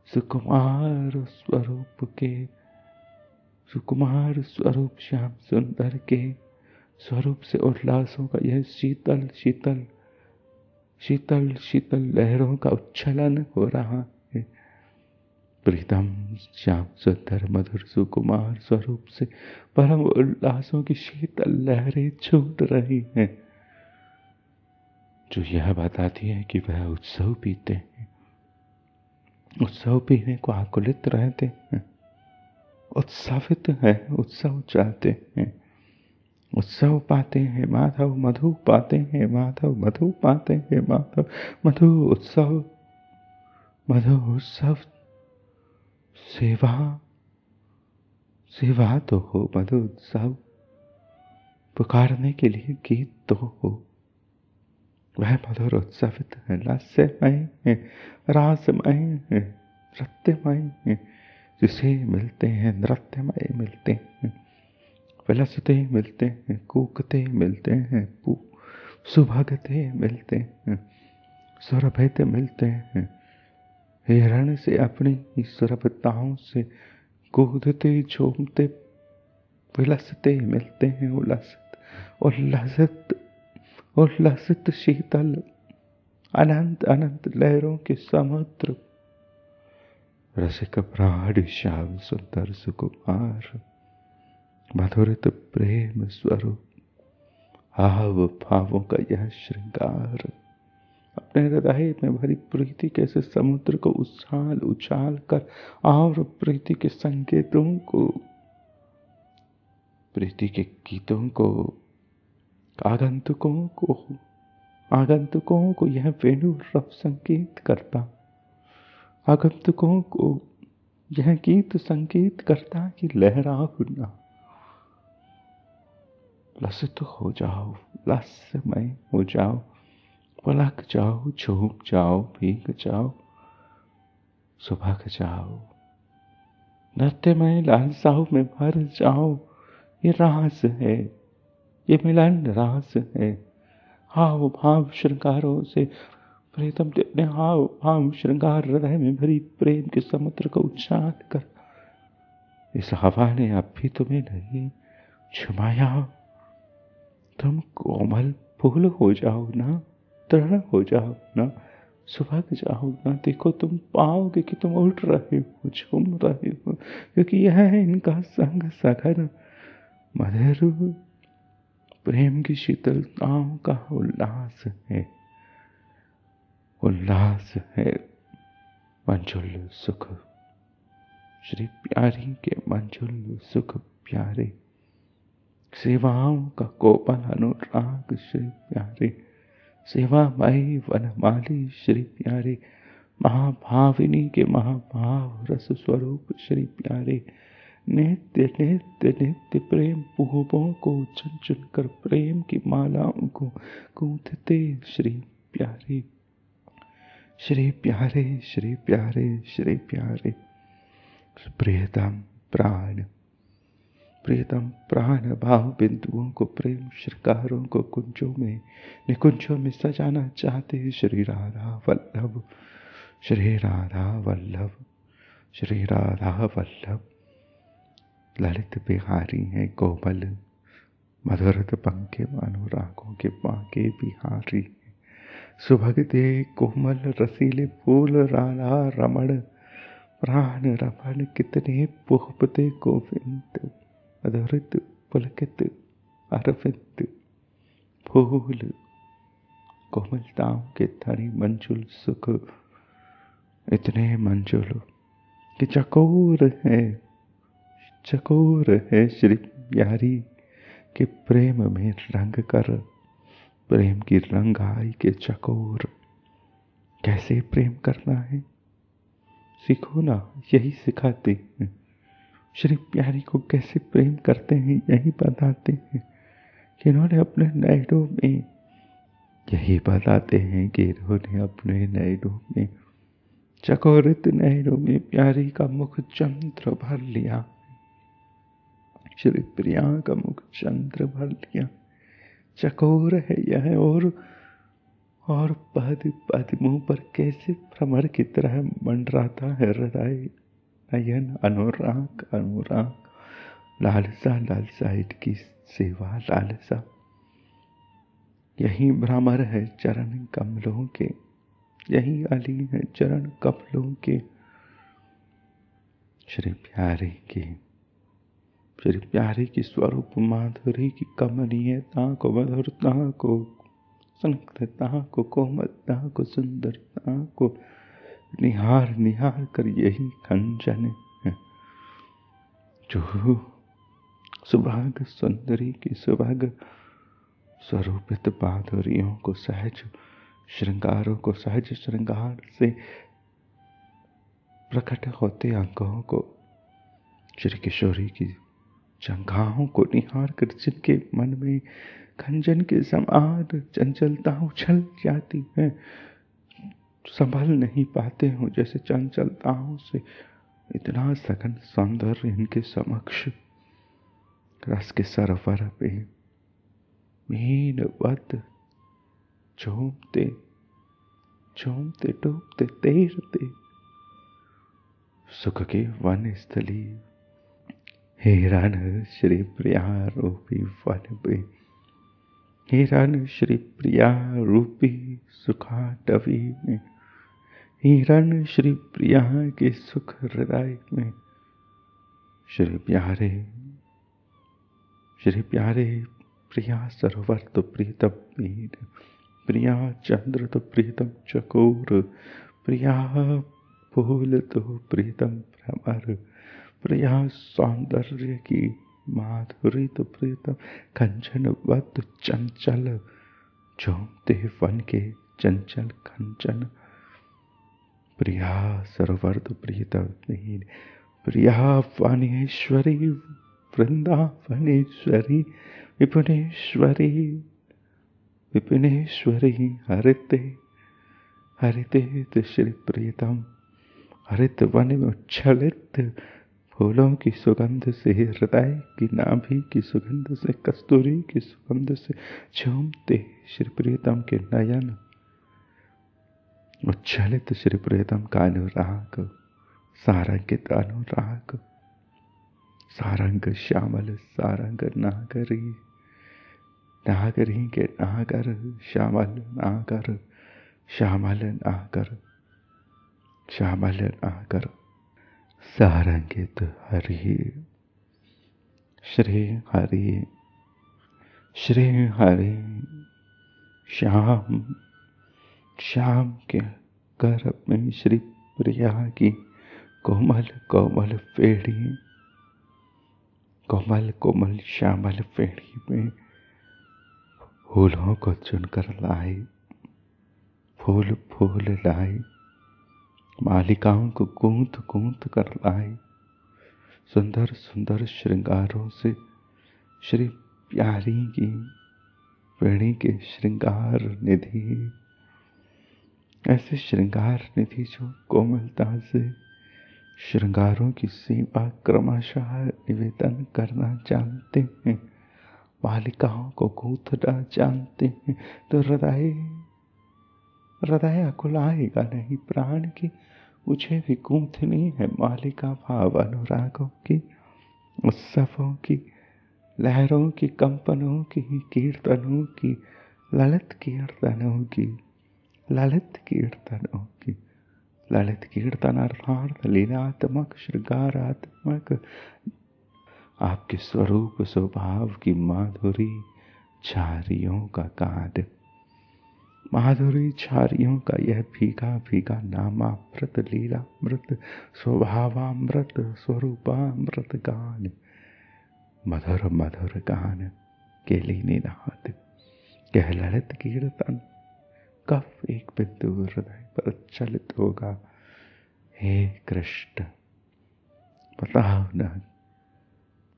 सुकुमार स्वरूप के, सुकुमार स्वरूप श्याम सुंदर के स्वरूप से उल्लासों का यह शीतल शीतल शीतल शीतल लहरों का उच्छलन हो रहा है। प्रीतम श्याम सुंदर मधुर सुकुमार स्वरूप से परम उल्लासों की शीतल लहरें छूट रही हैं, जो यह बताती है कि वह उत्सव पीते हैं, उत्सव पीने को आकुलित रहते हैं, उत्साहित है, उत्सव चाहते हैं, उत्सव पाते हैं माधव, मधु पाते हैं माधव, मधु पाते हैं माधव, मधु उत्सव, मधु उत्सव, सेवा सेवा तो हो, मधु उत्सव, पुकारने के लिए गीत तो हो। वह मधुर उत्सवित है, लास्यमय है, रासमय है, नृत्यमय है, जिसे मिलते हैं नृत्यमय मिलते हैं, विलसते मिलते हैं, कूकते मिलते हैं, सुभगते मिलते हैं, सुरभित मिलते हैं, हिरण से अपनी सुरभताओं से कूदते झूमते विलसते मिलते हैं, उल्लसित उल्लसित शीतल अनंत अनंत लहरों के समुद्र, रसिक प्राण श्याम सुंदर सुकुमार मधुरित प्रेम स्वरूप, हाव भावों का यह श्रृंगार, अपने हृदय में भरी प्रीति कैसे समुद्र को उछाल उछाल कर और प्रीति के संकेतों को, प्रीति के गीतों को, आगंतुकों को यह वेणु रव संकेत करता, आगंतुकों को यह गीत संकेत करता कि लहराओ ना, लसित हो जाओ, लास्यमय हो जाओ, पलक जाओ, झूम जाओ, भीग जाओ, सुभग जाओ, नृत्यमय लालसाओं में भर जाओ। ये रास है, ये मिलन रास है। हाव भाव श्रृंगारों से प्रीतम ने अपने हाव भाव श्रृंगार हृदय में भरी प्रेम के समुद्र को उछाल कर, इस हवा ने अब भी तुम्हें नहीं छुमाया, तुम कोमल फूल हो जाओ ना, तृण हो जाओ ना, सुभग जाओ ना। देखो तुम पाओगे कि तुम उड़ रहे हो, झूम रहे हो, क्योंकि यह है इनका संग सघन मधुर प्रेम की शीतलताओं का उल्लास है, उल्लास है। मंजुल सुख श्री प्यारी के मंजुल सुख प्यारे, सेवाओं का कोमल अनुराग श्री प्यारे, सेवामयी वनमाली श्री प्यारे, महाभाविनी के महाभाव रस स्वरूप श्री प्यारे, नित्य नित्य नित्य प्रेम पुष्पों को चुन चुन कर प्रेम की मालाओं को गूंथते श्री प्यारे, श्री प्यारे, श्री प्यारे, श्री प्यारे, प्रियतम प्राण प्रियतम प्राण भाव बिंदुओं को प्रेम श्रृंगारों को कुंजों में निकुंजों में सजाना चाहते श्री राधा वल्लभ, श्री राधा वल्लभ, श्री राधा वल्लभ। ललित बिहारी है कोमल मधुरत पंकिम अनुरागों के बांके बिहारी, सुभग दे कोमल रसीले फूल राधा रमण, प्राण रमण कितने पुष्पते गोविंद, मधुरित पुलकित अरविंद फूल, कोमलताओं के धनी मंजुल सुख, इतने मंजुल कि चकोर है श्री प्यारी के प्रेम में रंग कर, प्रेम की रंगाई के चकोर। कैसे प्रेम करना है सीखो ना, यही सिखाते हैं। श्री प्यारी को कैसे प्रेम करते हैं यही बताते हैं कि इन्होंने अपने नैनों में, यही बताते हैं कि इन्होंने अपने नैनों में, चकोरित नैनों में प्यारी का मुख चंद्र भर लिया, श्री प्रिया का मुख चंद्र भर लिया। चकोर है यह और पद पद मुंह पर कैसे भ्रमर की तरह मंडराता है हृदय, नयन अनुराग अनुराग, लालसा लालसा इनकी सेवा लालसा। यही भ्रमर है चरण कमलों के, यही अली है चरण कमलों के। श्री प्यारे की स्वरूप माधुरी की कमनीयता को, मधुरता को, संगतता को, कोमलता को, सुंदरता को निहार निहार कर यही खंजन है जो सुभाग सुंदरी की सुभाग स्वरूपित माधुरियों को, सहज श्रृंगारों को, सहज श्रृंगार से प्रकट होते अंगों को, श्री किशोरी की जंघाओं को निहार कर जिनके मन में खंजन के समान चंचलता उछल जाती है, संभल नहीं पाते हो जैसे चंचलताओं से, इतना सघन सौंदर्य इनके समक्ष रस के सरोवर पे मीनवत झूमते झूमते डूबते तैरते सुख के वन स्थली, हिरण श्री प्रिया रूपी वन पे, हिरण श्री प्रिया रूपी सुखाटवी में, हिरण श्री प्रिया के सुख हृदय में। श्री प्यारे प्रिया सरोवर तो प्रीतम मीन, प्रिया चंद्र तो प्रीतम चकोर, प्रिया फूल तो प्रीतम भ्रमर, प्रिया सौंदर्य की माधुरी तो प्रीतम कंचनवत चंचल, झूमते वन के चंचल कंचन। प्रिया सरोवर तो प्रीतम मीन, प्रिया वनेश्वरी वृंदावनेश्वरी, विपुनेश्वरी विपिनेश्वरी, हरिते हरिते श्री प्रीतम, हरित वन में उच्छलित फूलों की सुगंध से, हृदय की नाभि की सुगंध से, कस्तूरी की सुगंध से झूमते श्री प्रीतम के नयन, उच्छलित श्री प्रीतम का अनुराग, सारंगित अनुराग, सारंग श्यामल सारंग नागरी, नागरी के नागर श्यामल नागर, श्यामल नागर, श्यामल नागर, सारंगित हरि श्री हरि, श्री हरि। श्याम श्याम के गर्भ में श्री प्रिया की कोमल कोमल फेड़ी, कोमल कोमल श्यामल फेड़ी में फूलों को चुनकर लाई, फूल फूल लाई, मालिकाओं को गूंथ गूंथ कर लाई, सुंदर सुंदर श्रृंगारों से श्री प्यारी की वेणी के श्रृंगार निधि, ऐसे श्रृंगार निधि जो कोमलता से श्रृंगारों की सेवा क्रमशः निवेदन करना जानते हैं, बालिकाओं को गूंथना जानते हैं, तो हृदय हृदय अकुलाएगा नहीं प्राण की। मुझे भी गूंथनी है मालिका भाव अनुरागों की, उत्सवों की, लहरों की, कंपनों की, कीर्तनों की, ललित कीर्तनों की, ललित कीर्तनों की, ललित कीर्तन अर्थात लीलात्मक श्रृंगारात्मक आपके स्वरूप स्वभाव की माधुरी झारियों का कांड, माधुरी झारियों का यह भीगा भीगा नामामृत लीलामृत स्वभावामृत स्वरूपामृत गान, मधुर मधुर गान के लीने नाथ कह ललित कीर्तन कब एक बिंदु हृदय पर चलित होगा। हे कृष्ण, बताओ न,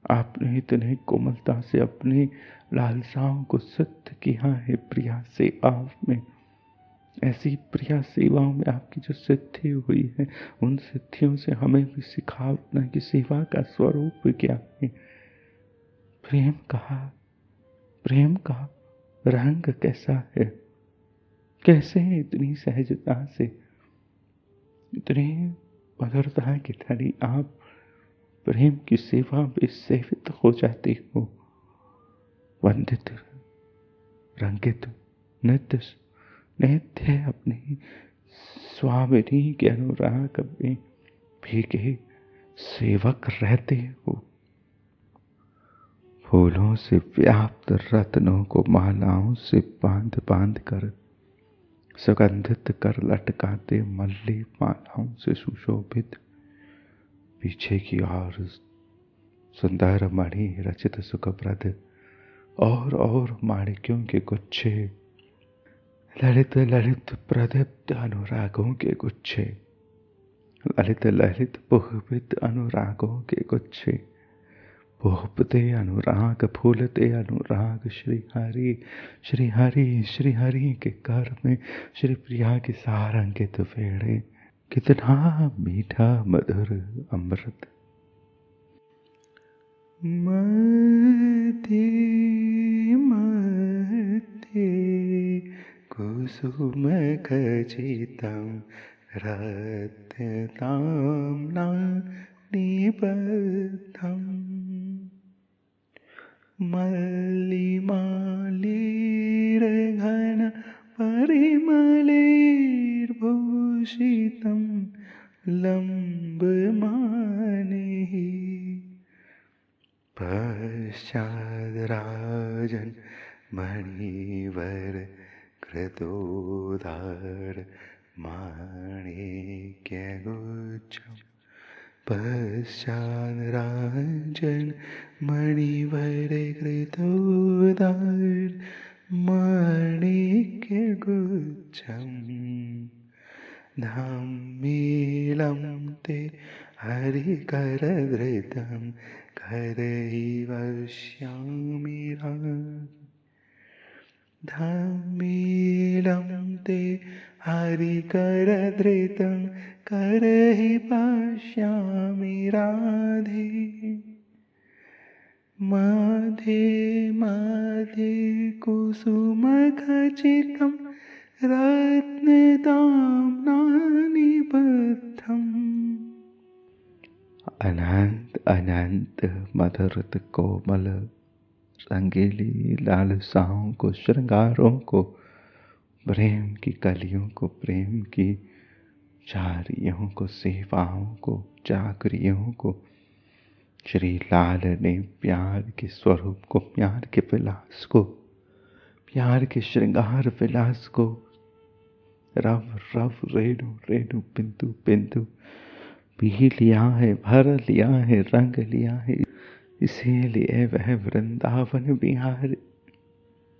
आपने इतने कोमलता से अपनी लालसाओं को सिद्ध किया है प्रिया सेवाओं में। ऐसी प्रिया सेवाओं में आपकी जो सिद्धि हुई है, उन सिद्धियों से हमें भी सिखाओ न कि सेवा का स्वरूप क्या है। प्रेम का रंग कैसा है, कैसे इतनी सहजता से, इतनी मधुरता की धनी आप प्रेम की सेवा में सेवित हो जाते हो, वंदित, रंगित, नित्य अपनी स्वामिनी के अनुराग में भीगे सेवक रहते हो। फूलों से व्याप्त रत्नों को मालाओं से बांध बांध कर सुगंधित कर लटकाते मल्ली मालाओं से सुशोभित, पीछे की ओर सुंदर मणि रचित सुखप्रद और माणिक्यों के गुच्छे, ललित ललित प्रदीप्त अनुरागों के गुच्छे, ललित ललित पुष्पित अनुरागों के गुच्छे, पुष्पते अनुराग फूलते अनुराग, श्री हरि श्री हरि के कर में श्री प्रिया की सारंगित फेड़े, कितना मीठा मधुर अमृत। मते मते कुसुम खचितं रत्तां निबद्धं, मल्लिमालीर्घन परिमलैर्भूषितं लम्बमानैः, पश्चाद्राजन् मणिवर कृतोदार माणिक्यगुच्छं, पश्चाद्राजन् मणिवर कृतोदार माणिक्यगुच्छं, धामीलं ते हरिकरधृतं करैवश्यामि धामीलं ते हरिकरधृतं करहि पश्यामि राधे, माधे माधे कुसुमखचितं रत्नताम्ना निबद्धम्। अनंत अनंत मधुरत कोमल रंगीली लालसाओं को, श्रृंगारों को, प्रेम की कलियों को, प्रेम की झारियों को, सेवाओं को, जागरियों को, श्री लाल ने प्यार के स्वरूप को, प्यार के विलास को, प्यार के श्रृंगार विलास को रव रव रेणु रेणु बिंदु बिंदु पी लिया है, भर लिया है, रंग लिया है। इसीलिए वह वृंदावन बिहारी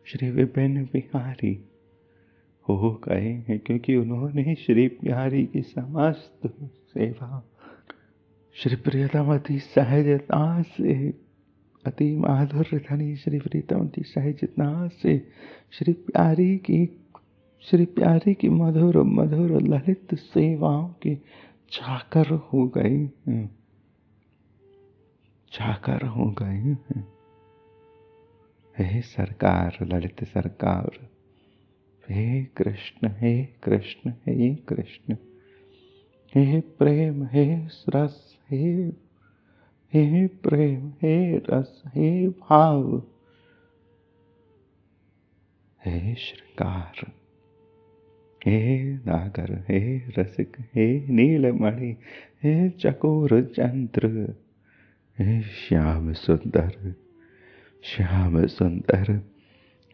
श्री विपिन बिहारी हो गए हैं, क्योंकि उन्होंने श्री प्यारी की समस्त सेवा श्री प्रियतमती सहजता से, अति माधुर्य धनी श्री प्रियतमती सहजता से श्री प्यारी की मधुर मधुर ललित सेवाओं की चाकर हो गए हैं, चाकर हो गए हैं। हे सरकार, ललित सरकार, हे कृष्ण, हे कृष्ण, हे कृष्ण, हे प्रेम, हे रस, हे प्रेम, हे रस, हे भाव, हे श्रृंगार, हे नागर, हे रसिक, हे नीलमणि, हे चकोर चंद्र, हे श्याम सुंदर, श्याम सुंदर,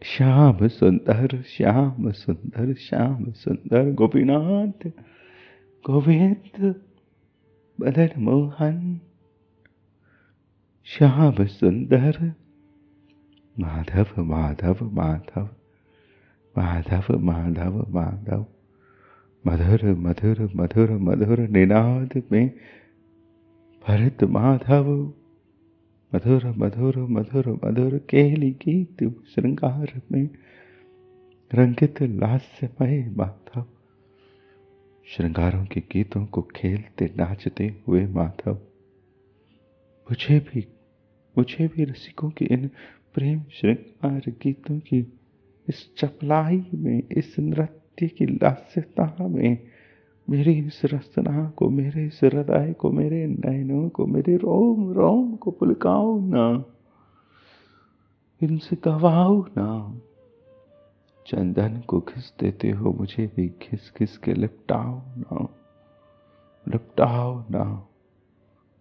श्याम सुंदर, श्याम सुंदर, श्याम सुंदर, गोपीनाथ, गोविंद, मदन मोहन, श्याम सुंदर, माधव माधव माधव, माधव माधव माधव, मधुर मधुर मधुर मधुर निनाद में भरत माधव, मधुर मधुर मधुर मधुर केली गीत श्रृंगार में रंगित लास्यमय माधव, श्रृंगारों के गीतों को खेलते नाचते हुए माधव, मुझे भी रसिकों के इन प्रेम श्रृंगार गीतों की इस चपलाई में, इस नृत्य की लास्यता में मेरी इस रचना को, मेरे इस हृदय को, मेरे नयनों को, मेरे रोम रोम को पुलकाओ ना, इनसे गवाओ ना। चंदन को घिस देते हो, मुझे भी घिस घिस के लिपटाओ ना, लिपटाओ ना,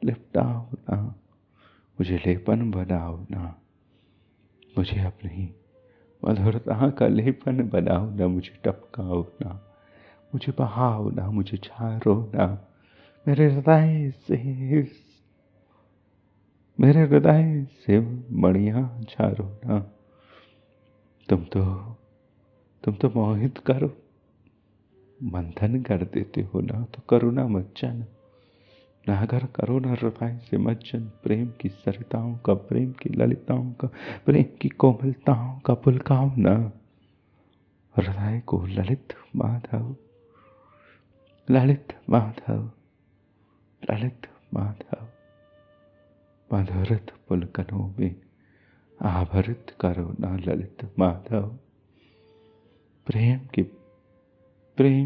लिपटाओ ना, मुझे लेपन बनाओ ना, मुझे अपनी मधुरता का लेपन बनाओ ना, मुझे टपकाओ ना, मुझे बहाओ ना, मुझे झारो ना, मेरे हृदय से मणियां झारो ना। तुम तो मोहित करो, मंथन कर देते हो ना, तो करुणा मज्जन नागर करो ना, हृदय से मज्जन प्रेम की सरिताओं का, प्रेम की ललिताओं का, प्रेम की कोमलताओं का पुलकाओ ना, हृदय को ललित माधव, ललित माधव, ललित माधव, मधुरित पुलकनों में आभरित करो ना ललित माधव। प्रेम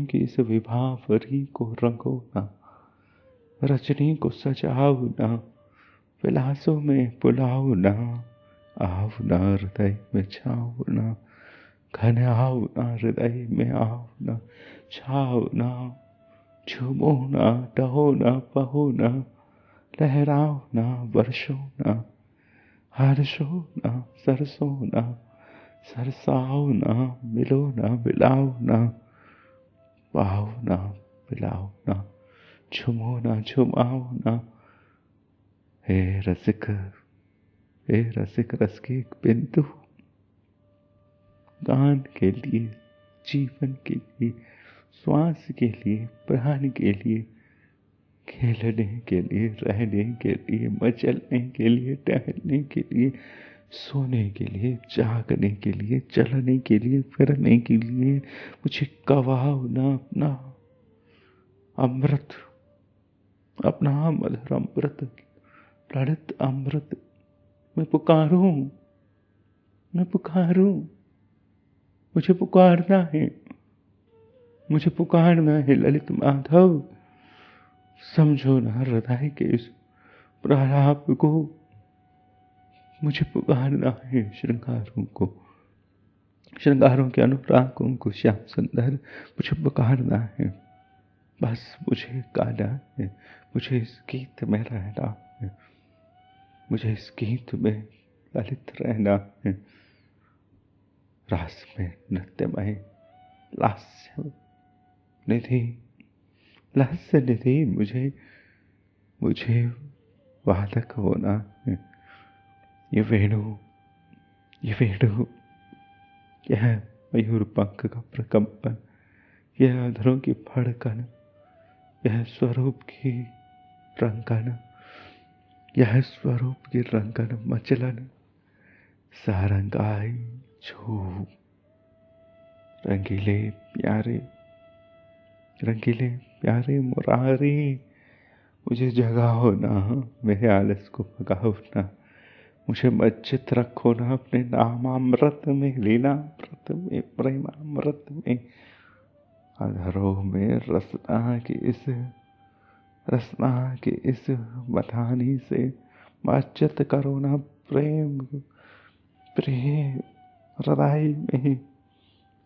की इस विभावरी को रंगो ना, रजनी को सजाओ ना, विलासों में बुलाओ ना, आओ ना हृदय में छाओ ना, घन आओ ना हृदय में आओ ना, छाओ ना, झूमो ना, टहो ना, बहो ना, लहराओ ना, वर्षो ना, हर्षो ना, सरसो ना, सरसाओ ना, मिलो ना, मिलाओ ना, पाओ ना, पिलाओ ना, झुमो ना, झुमाओ ना। हे रसिक, हे रसिक, रस के एक बिंदु गान के लिए, जीवन के लिए, श्वास के लिए, प्राण के लिए, खेलने के लिए, रहने के लिए, मचलने के लिए, टहलने के लिए, सोने के लिए, जागने के लिए, चलने के लिए, फिरने के लिए मुझे गवाओ ना अपना अमृत, अपना मधुर अमृत, ललित अमृत। मैं पुकारूं, मैं पुकारूं, मुझे पुकारना है, मुझे पुकारना है ललित माधव। समझो ना हृदय के इस प्रलाप को, मुझे पुकारना है श्रृंगारों को, श्रृंगारों के अनुरागों को, श्याम सुंदर मुझे पुकारना है। बस मुझे गाना है, मुझे इस गीत में रहना है, मुझे इस गीत में ललित रहना है, रास में नृत्यमय लास्य निधि, लास्य निधि मुझे वादक होना है। ये वेणु, यह मयूर पंख का प्रकंपन, यह अधरों की फड़कन, यह स्वरूप की रंगन, यह स्वरूप की रंगन मचलन, सारंगाई झूम, रंगीले प्यारे, रंगीले प्यारे मुरारी, मुझे जगाओ ना, मेरे आलस को भगाओ ना, मुझे मज्जित रखो ना अपने नामामृत में, लीलामृत में, प्रेमामृत में। अधरों में रसना की इस मथानी से मज्जित करो ना प्रेम, प्रेम हृदय में।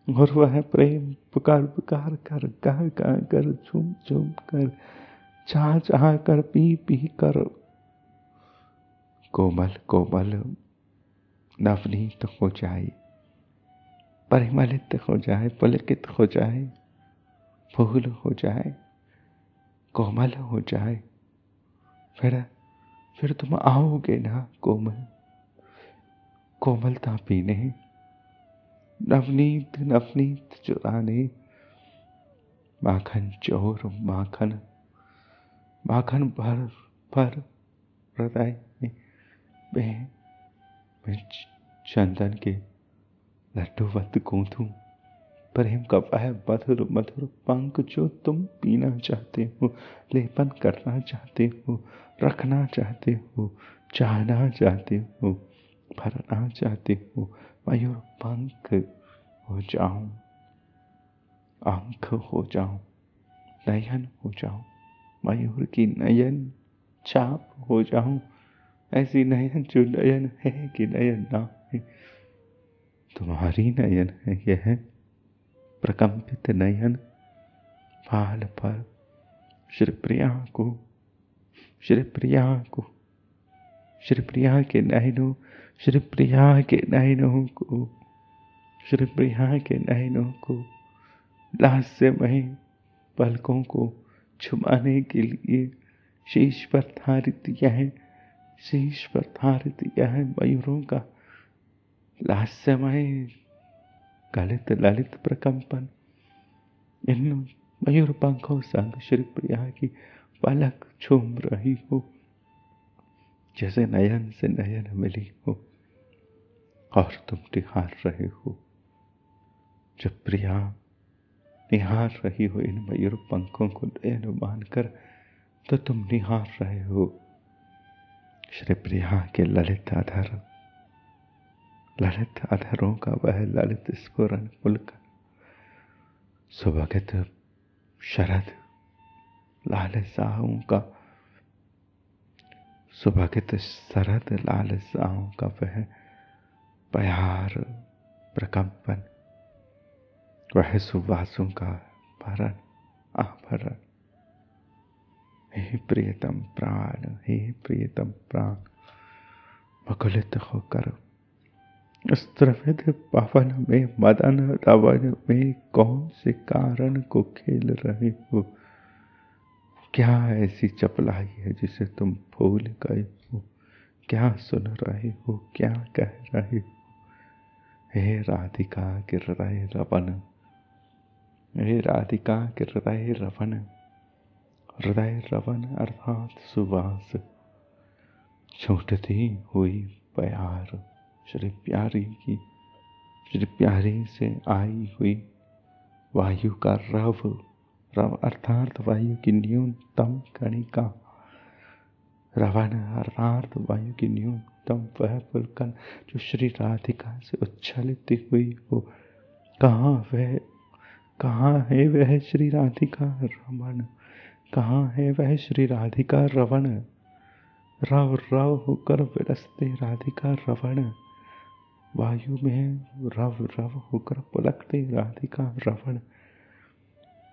और वह प्रेम पुकार पुकार कर, गा गा कर, झूम झूम कर, चाह चाह कर, पी पी कर, कोमल कोमल नवनीत हो जाए, परिमलित हो जाए, पुलकित हो जाए, फूल हो जाए, कोमल हो जाए। फिर तुम आओगे ना कोमलता पीने, नवनीत नवनीत चुराने, माखन चोर माखन, माखन भर भर हृदय में मैं चंदन के लड्डूवत गूंथूं प्रेम का वह मधुर मधुर पंख जो तुम पीना चाहते हो, लेपन करना चाहते हो, रखना चाहते हो, चाहना चाहते हो, भरना चाहते हो। मयूर पंख हो जाऊं, आंख हो जाऊं, नयन हो जाऊं, मयूर की नयन छाप हो जाऊं, ऐसी नयन जो नयन है कि नयन ना है। तुम्हारी नयन है यह प्रकंपित नयन, फाल पर श्री प्रिया को, श्री प्रिया को, श्री प्रिया के नयनों, श्री प्रिया के नयनों को, श्री प्रिया के नयनों को, लास्यमय पलकों को छुपाने के लिए शीश पर धारित यह, शीश पर धारित यह मयूरों का लास्यमय गलित ललित प्रकंपन, इन मयूर पंखों संग श्री प्रिया की पलक झूम रही हो, जैसे नयन से नयन मिली हो और तुम निहार रहे हो। जब प्रिया निहार रही हो इन मयूर पंखों को नयन मानकर, तो तुम निहार रहे हो श्री प्रिया के ललित अधर, ललित अधरों का वह ललित स्फुरन पुलक। सुभगित शरद लालसाओं का, सुभगित शरद लालसाओं का वह प्यार प्रकंपन, वह सुवासों का भरण आभरण। हे प्रियतम प्राण, हे प्रियतम प्राण, मकुलित होकर उस द्रवित पवन में, मदन रवन में कौन से कारण को खेल रहे हो? क्या ऐसी चपलाई है जिसे तुम भूल गए हो? क्या सुन रहे हो, क्या कह रहे हो? हे राधिका के हृदय रवन, हे राधिका के हृदय रवन, हृदय रवन अर्थात सुवास, छूटती हुई प्यार श्री प्यारी की, श्री प्यारी से आई हुई वायु का रव, रव अर्थात वायु की न्यूनतम कणिका, रवन अर्थात वायु की न्यूनतम वह पुलकन जो श्री राधिका से उच्छलित हुई हो। कहाँ है वह श्री राधिका रमण, कहाँ है वह श्री राधिका रवण? रव रव होकर विरसते राधिका रवण, वायु में रव रव होकर पुलकते राधिका रवण।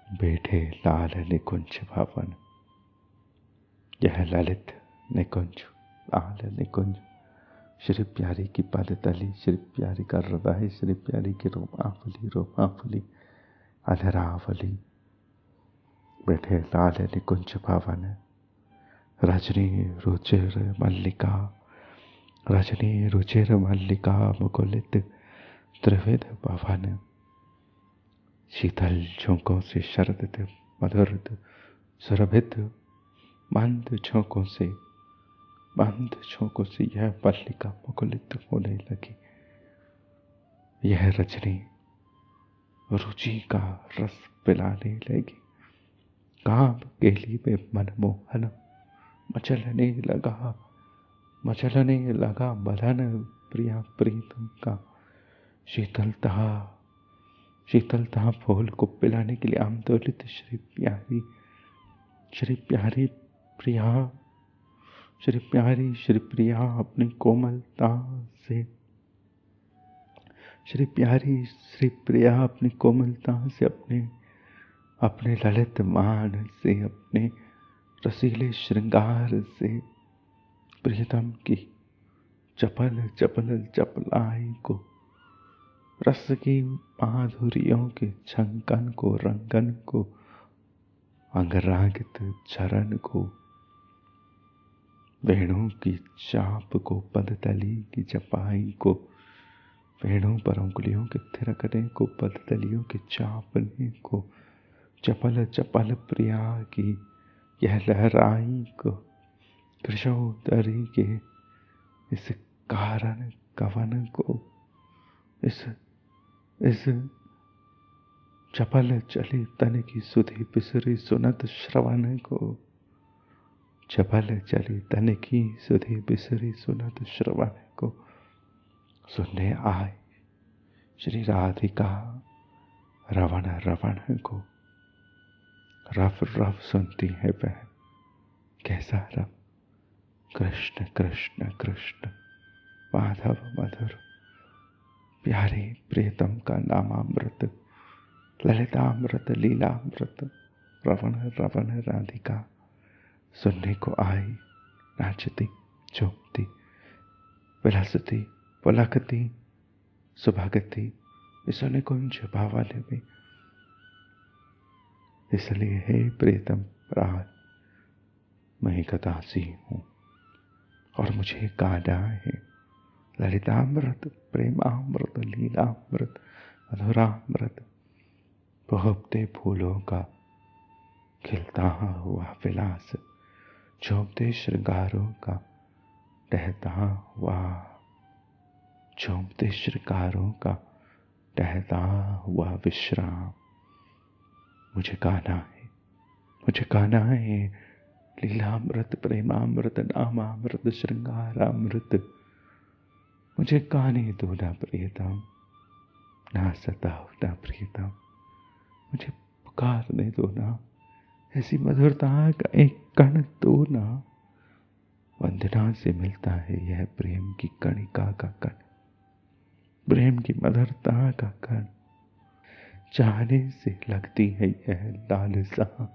बैठे लाल निकुंज भवन, यह ललित निकुंज, लाल निकुंज, श्री प्यारी की पद तली, श्री प्यारी का हृदय, श्री प्यारी की रोमावली, रोमावली अधरावली। बैठे लाल निकुंज भवन, रजनी रुचिर मल्लिका, रजनी रुचिर मल्लिका मुकुलित त्रिविध भवन। शीतल झोंकों से शरद मधुर सुरभित मंद झोंकों से, मंद झोंकों से यह मल्लिका मुकुलित होने लगी। यह रजनी रुचि का रस पिलाने लगी, कांप केली में मनमोहन मचलने लगा बलन प्रिया प्रीतम का। शीतलता फूल को पिलाने के लिए आंदोलित श्री प्यारी प्रिया अपनी कोमलता से अपने ललित मान से अपने रसीले श्रृंगार से प्रियतम की चपल चपलाई को रस की माधुरियों के छंकन को रंगन को अंगरागित चरण को वेणु की चाप को पदतली की चपाई को वेणु पर उंगलियों के थिरकने को पदतलियों के चापने को चपल प्रिया की यह लहराई को कृशोदरी के इस कारण कवन को इस चपल चली तन की सुधि बिसरी सुनत श्रवण को चपल चली तन की सुधि बिसरी सुनत श्रवण को सुनने आए श्री राधिका रवण को। रव सुनती है वह कैसा रव कृष्ण कृष्ण कृष्ण माधव मधुर प्यारे प्रियतम का नामामृत ललितामृत लीलामृत रवण राधिका सुनने को आई नाचती झूमती विलसती पुलकती सुभगती इसने कुंज भावाले में। इसलिए हे प्रियतम राज मैं एक दासी हूँ और मुझे गाना है ललितामृत प्रेमामृत लीलामृत मधुरामृत बहुते फूलों का खिलता हुआ विलास झूमते श्रृंगारों का टहता हुआ विश्राम। मुझे गाना है लीलामृत प्रेमामृत नामामृत श्रृंगारामृत। मुझे गाने दो ना प्रियतम ना सताओ ना प्रियतम मुझे पुकारने दो ना ऐसी मधुरता का एक कण दो ना। वंदना से मिलता है यह प्रेम की कणिका का कण प्रेम की मधुरता का कण चाहने से लगती है यह लालसा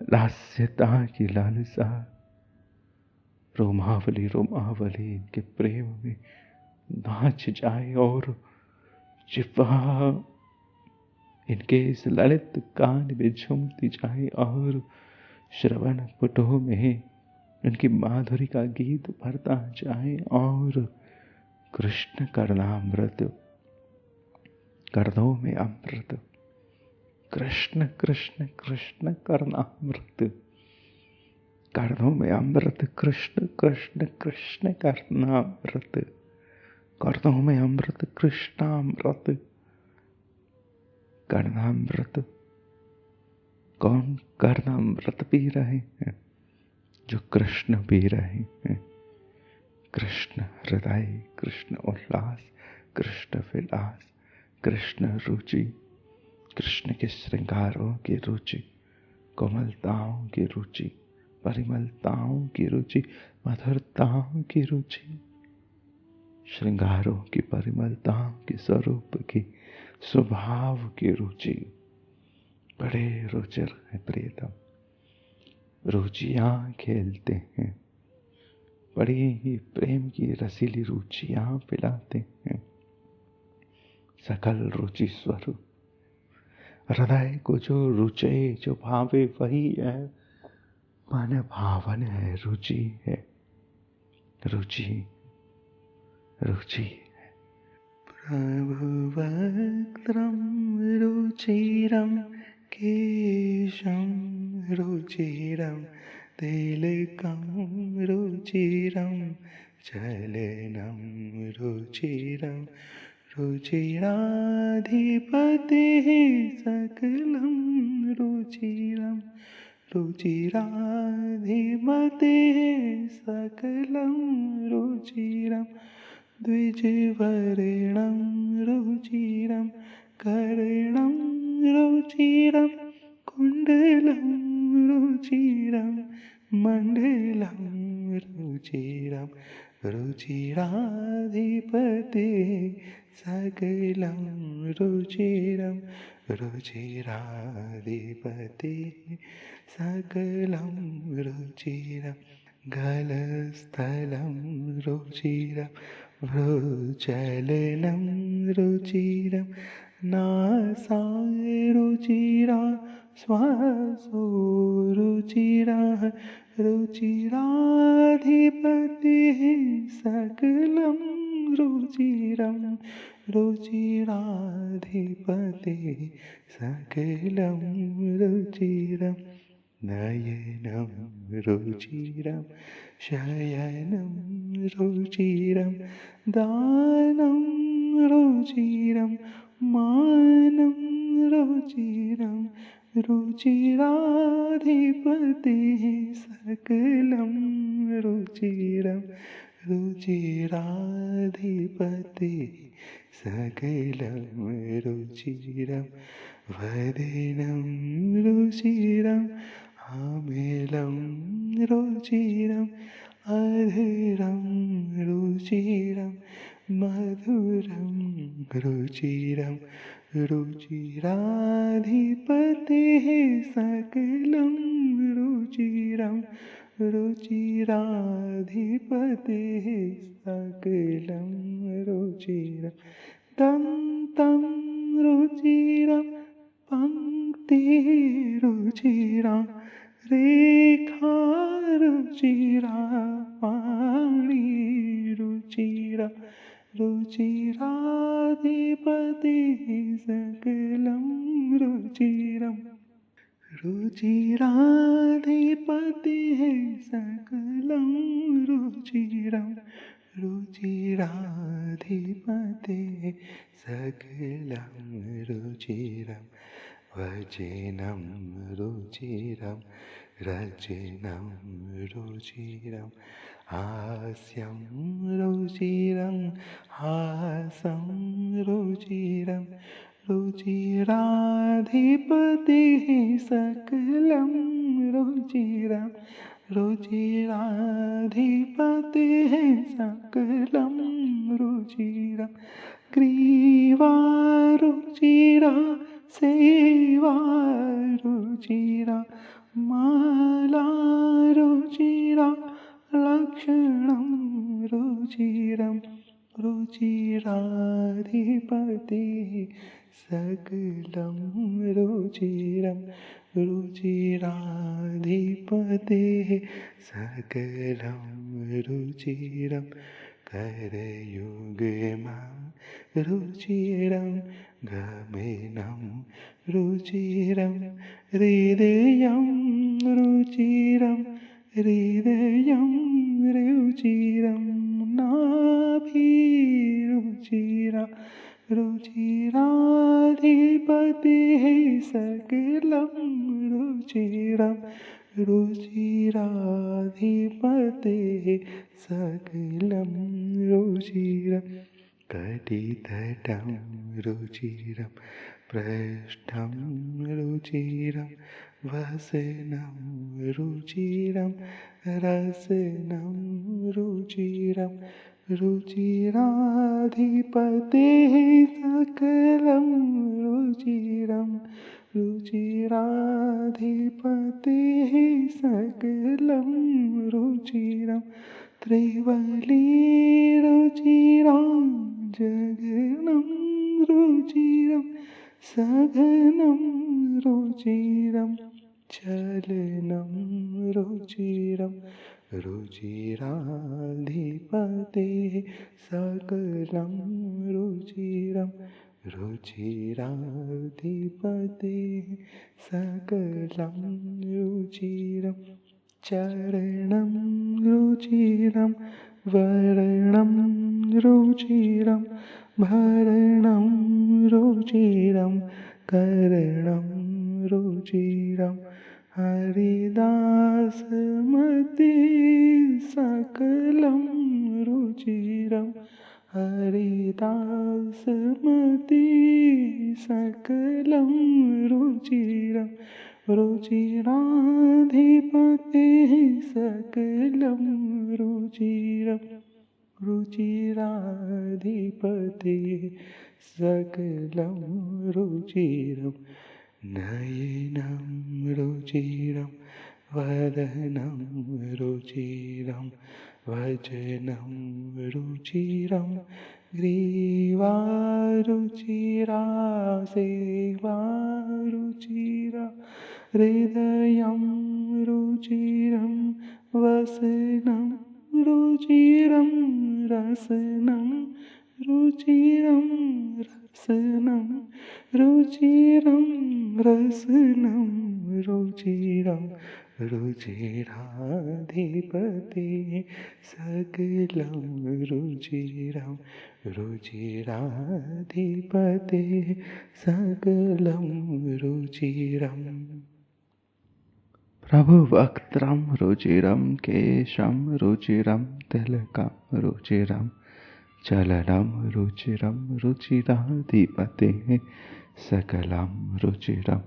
लास्यता की लालसा रोमावली इनके प्रेम में नाच जाए और जिह्वा इनके इस ललित गान में झूमती जाए और श्रवण पुटों में इनकी माधुरी का गीत भरता जाए और कृष्ण करनामृत कर्णों में अमृत कृष्ण कृष्ण कृष्ण करनामृत कर्णों में अमृत कृष्ण कृष्ण कृष्ण करनामृत कर्णों में अमृत कृष्णामृत कर्णामृत। कौन कर्णामृत पी रहे हैं? जो कृष्ण पी रहे हैं। कृष्ण हृदय कृष्ण उल्लास कृष्ण विलास कृष्ण रुचि कृष्ण के श्रृंगारों की रुचि कोमलताओं की रुचि परिमलताओं की रुचि मधुरताओं की रुचि श्रृंगारों की परिमलताओं की स्वरूप की स्वभाव की रुचि बड़े रुचिर है प्रियतम। रुचियां खेलते हैं बड़ी ही प्रेम की रसीली रुचियां पिलाते हैं सकल रुचि स्वरूप हृदय को जो रुचे जो भावे वही है मन भावन है रुचि है रुचि रुचि प्रभुवक्त्रं रुचिरं केशं रुचिरं तिलकं रुचिरं चलनं रुचिरं रुचिराधिपतिः सकलं रुचिरं रुचिराधिपतिः सकलं रुचिरं द्विजवर्णं रुचिरं कर्णं रुचिरं कुण्डलं रुचिरं मण्डलं रुचिरं रुचिराधिपतिः सकलं रुचिरं रुचिराधिपतिः सकलं रुचिरं गलस्थलं रुचिरं भ्रूचलनं रुचिरं नासारुचिरा श्वासो रुचिरः रुचिराधिपतिः सकलं रुचिरं रुचिराधिपतिः सकलं रुचिरं नयनं रुचिरं शयनं रुचिरं दानं रुचिरं मानं रुचिरं रुचिराधिपतिः सकलं रुचिरं रुचिराधिपतिः सकलं रुचिरं वदनं रुचिरं आमेलं रुचिरं अधरं रुचिरं मधुरं रुचिरं रुचिराधिपतिः सकलं रुचिरं रुचिराधिपतिः सकलं रुचिरं दन्तं रुचिरं पङ्क्तिरुचिरा रेखारुचिरा पाणिरुचिरा रुचिराधिपतिः सकलं रुचिरं रुचिराधिपतिः सकलं रुचिरं रुचिराधिपतिः सकलं रुचिरं वचनं रुचिरं रचनं रुचिरं हास्यं रुचिरं हासं रुचिरं रुचिराधिपतिः सकलं रुचिरं रुचिराधिपतिः सकलं रुचिरं ग्रीवारुचिरा सेवारुचिरा मालारुचिरा लक्षणं रुचिरं रुचिराधिपतिः सकलं रुचिरं रुचिराधिपतिः सकलं रुचिरं करयुग्मं रुचिरं गमनं रुचिरं हृदयं रुचिरं हृदयं रुचिरं नाभिरुचिरा रुचिराधिपतिः सकलं रुचिरं रुचिराधिपतिः सकलं रुचिरं कटितटं रुचिरं पृष्ठं रुचिरं वसनं रुचिरं रसनं रुचिरं रुचिराधिपतिः सकलं रुचिरं रुचिराधिपतिः सकलं रुचिरं त्रिवलीरुचिरां जगनं रुचिरं सघनं रुचिरं चलनं रुचिरं रुचिराधिपतिः सकलं रुचिरं रुचिराधिपतिः सकलं रुचिरं चरणं रुचिरं वर्णं रुचिरं भरणं रुचिरं कर्णं रुचिरं हरिदासमते सकलं रुचिरं हरिदासमते सकलं रुचिरं रुचिराधिपतेः सकलं रुचिरं रुचिराधिपतेः सकलं रुचिरं नयनं रुचिरं वदनं रुचिरं वचनं रुचिरं ग्रीवा रुचिरा सेवा रुचिरा हृदयं रुचिरं वसनं रुचिरं रसनं रुचिरं रसनं रुचिरं रसनं रुचिरं रुचिराधिपते सकलं रुचिरं रुचिराधिपते सकलं रुचिरम् प्रभुवक्त्रं रुचिरं केशं रुचिरं तिलकं रुचिरं चलनं रुचिरं रुचिराधिपतेः सकलं रुचिरं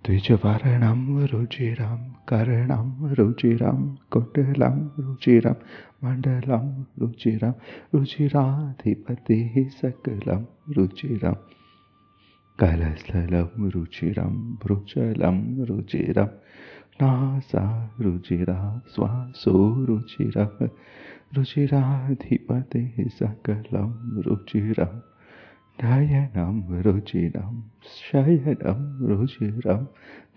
द्विजवर्णं रुचिरं कर्णं रुचिरं कुण्डलं रुचिरं मण्डलं रुचिरं रुचिराधिपतेः सकलं रुचिरं कलस्थलं रुचिरं भ्रुजलं रुचिरं नासा रुचिरा श्वासो रुचिरः रुचिराधिपतेः सकलं रुचिरं नयनं रुचिरं शयनं रुचिरं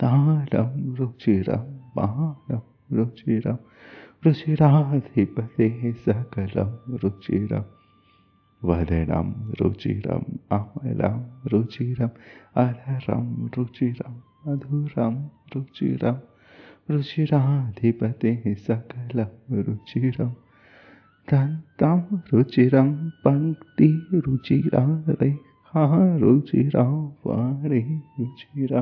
तालं रुचिरं बालं रुचिरं रुचिराधिपतेः सकलं रुचिरं वदनं रुचिरम् अमलं रुचिरम् अधरं रुचिरं मधुरं रुचिरं रुचिराधिपतेः सकलं रुचिरं दन्तं रुचिरं पङ्क्तिरुचिरा रेखा रुचिरा वाणी रुचिरा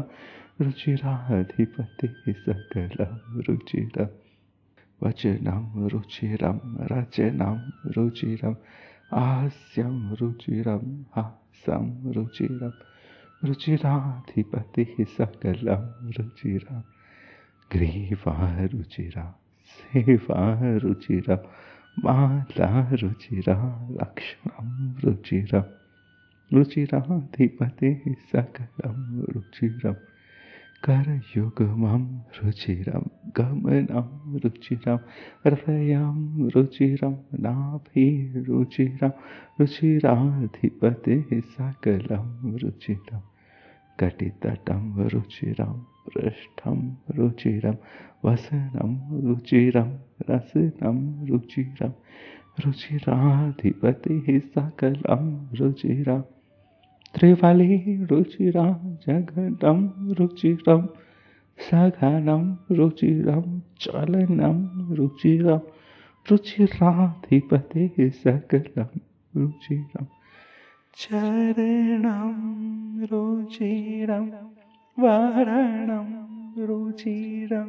रुचिराधिपतेः सकलं रुचिरं वचनं रुचिरं रचनं रुचिरं हास्यं रुचिरं हासं रुचिरं रुचिराधिपतिः सकलं रुचिरं ग्रीवा रुचिरा सेवा रुचिरा माला रुचिरा लक्षणं रुचिरं रुचिराधिपतिः सकलं रुचिरं करयुग्मं रुचिरं गमनं रुचिरं हृदयं रुचिरं नाभिरुचिरं रुचिराधिपतेः सकलं रुचिरं कटितटं रुचिरं पृष्ठं रुचिरं वसनं रुचिरं रसनं रुचिरं रुचिराधिपतेः सकलं रुचिरं त्रिफली रुचिरा जगनं रुचिरं सघनं रुचिरं चलनं रुचिरं रुचिराधिपतेः सकलं रुचिरं चरणं रुचिरं वरणं रुचिरं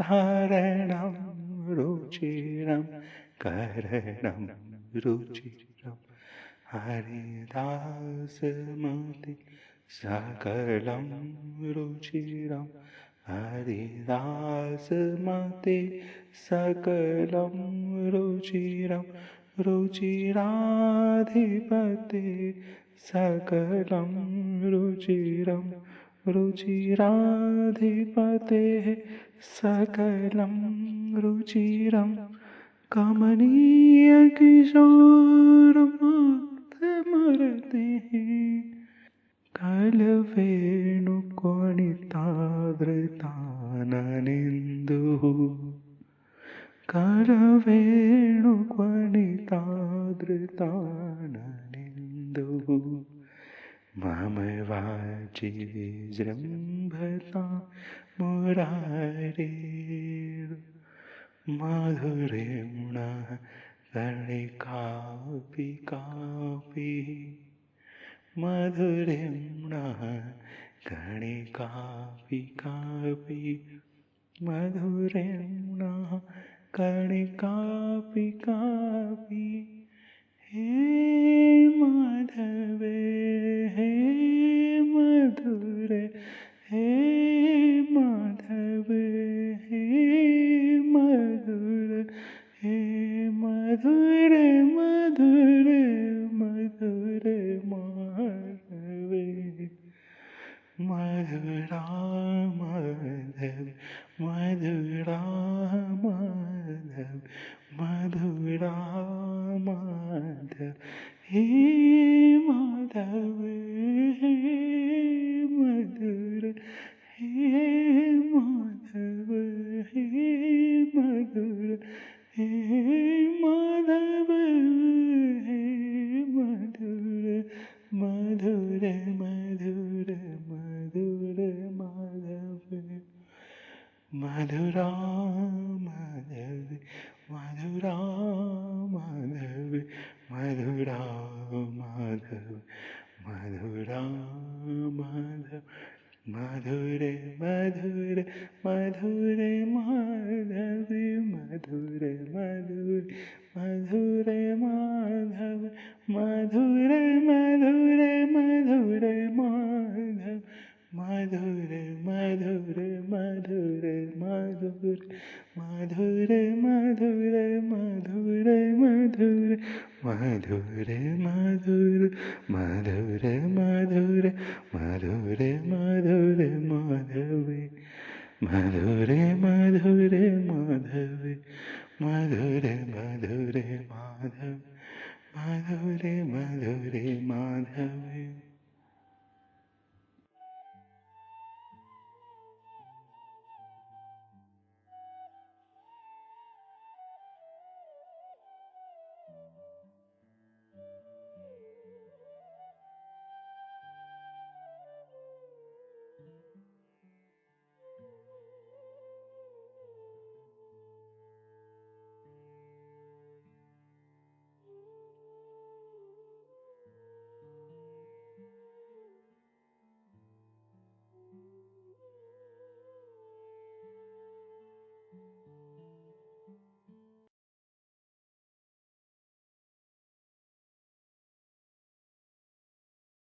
धारणं रुचिरं करणं रुचिरं हरिदासमते सकलं रुचिरं हरिदासमते सकलं रुचिरं रुचिराधिपते सकलं रुचिरं रुचिराधिपतेः सकलं रुचिरं कमनीयकिशोरमुग्धमूर्तेः कलवेणुकोणिताधृताननिन्दुः कलवेणुकोणिताधृताननिन्दुः मम वाचि विजृम्भता मुरारेः मधुरेम्णः कणे कापि कापि मधुरिम्णः कणे कापि कापि मधुरिम्णः कणे कापि कापि हे माधवे हे मधुरे हे माधव हे मधुर हे मधुर मधुर मधुर माधव मधुरा माधव मधुरा माधव मधुरा माधव हे माधव हे मधुर हे माधव हे मधुर हे माधव हे मधुर मधुर मधुर मधुर माधव मधुरा माधव मधुरा माधव मधुरा माधव मधुरा माधव मधुर मधुर मधुर माधव मधुर मधुर मधुर माधव मधुर मधुर मधुर माधव मधुर मधुर मधुर मधुर मधुर मधुर मधुर मधुर मधुर मधुर मधुर मधुर मधुर मधुर माधव मधुर मधुर माधव मधुर मधुर माधव मधुर मधुर माधव।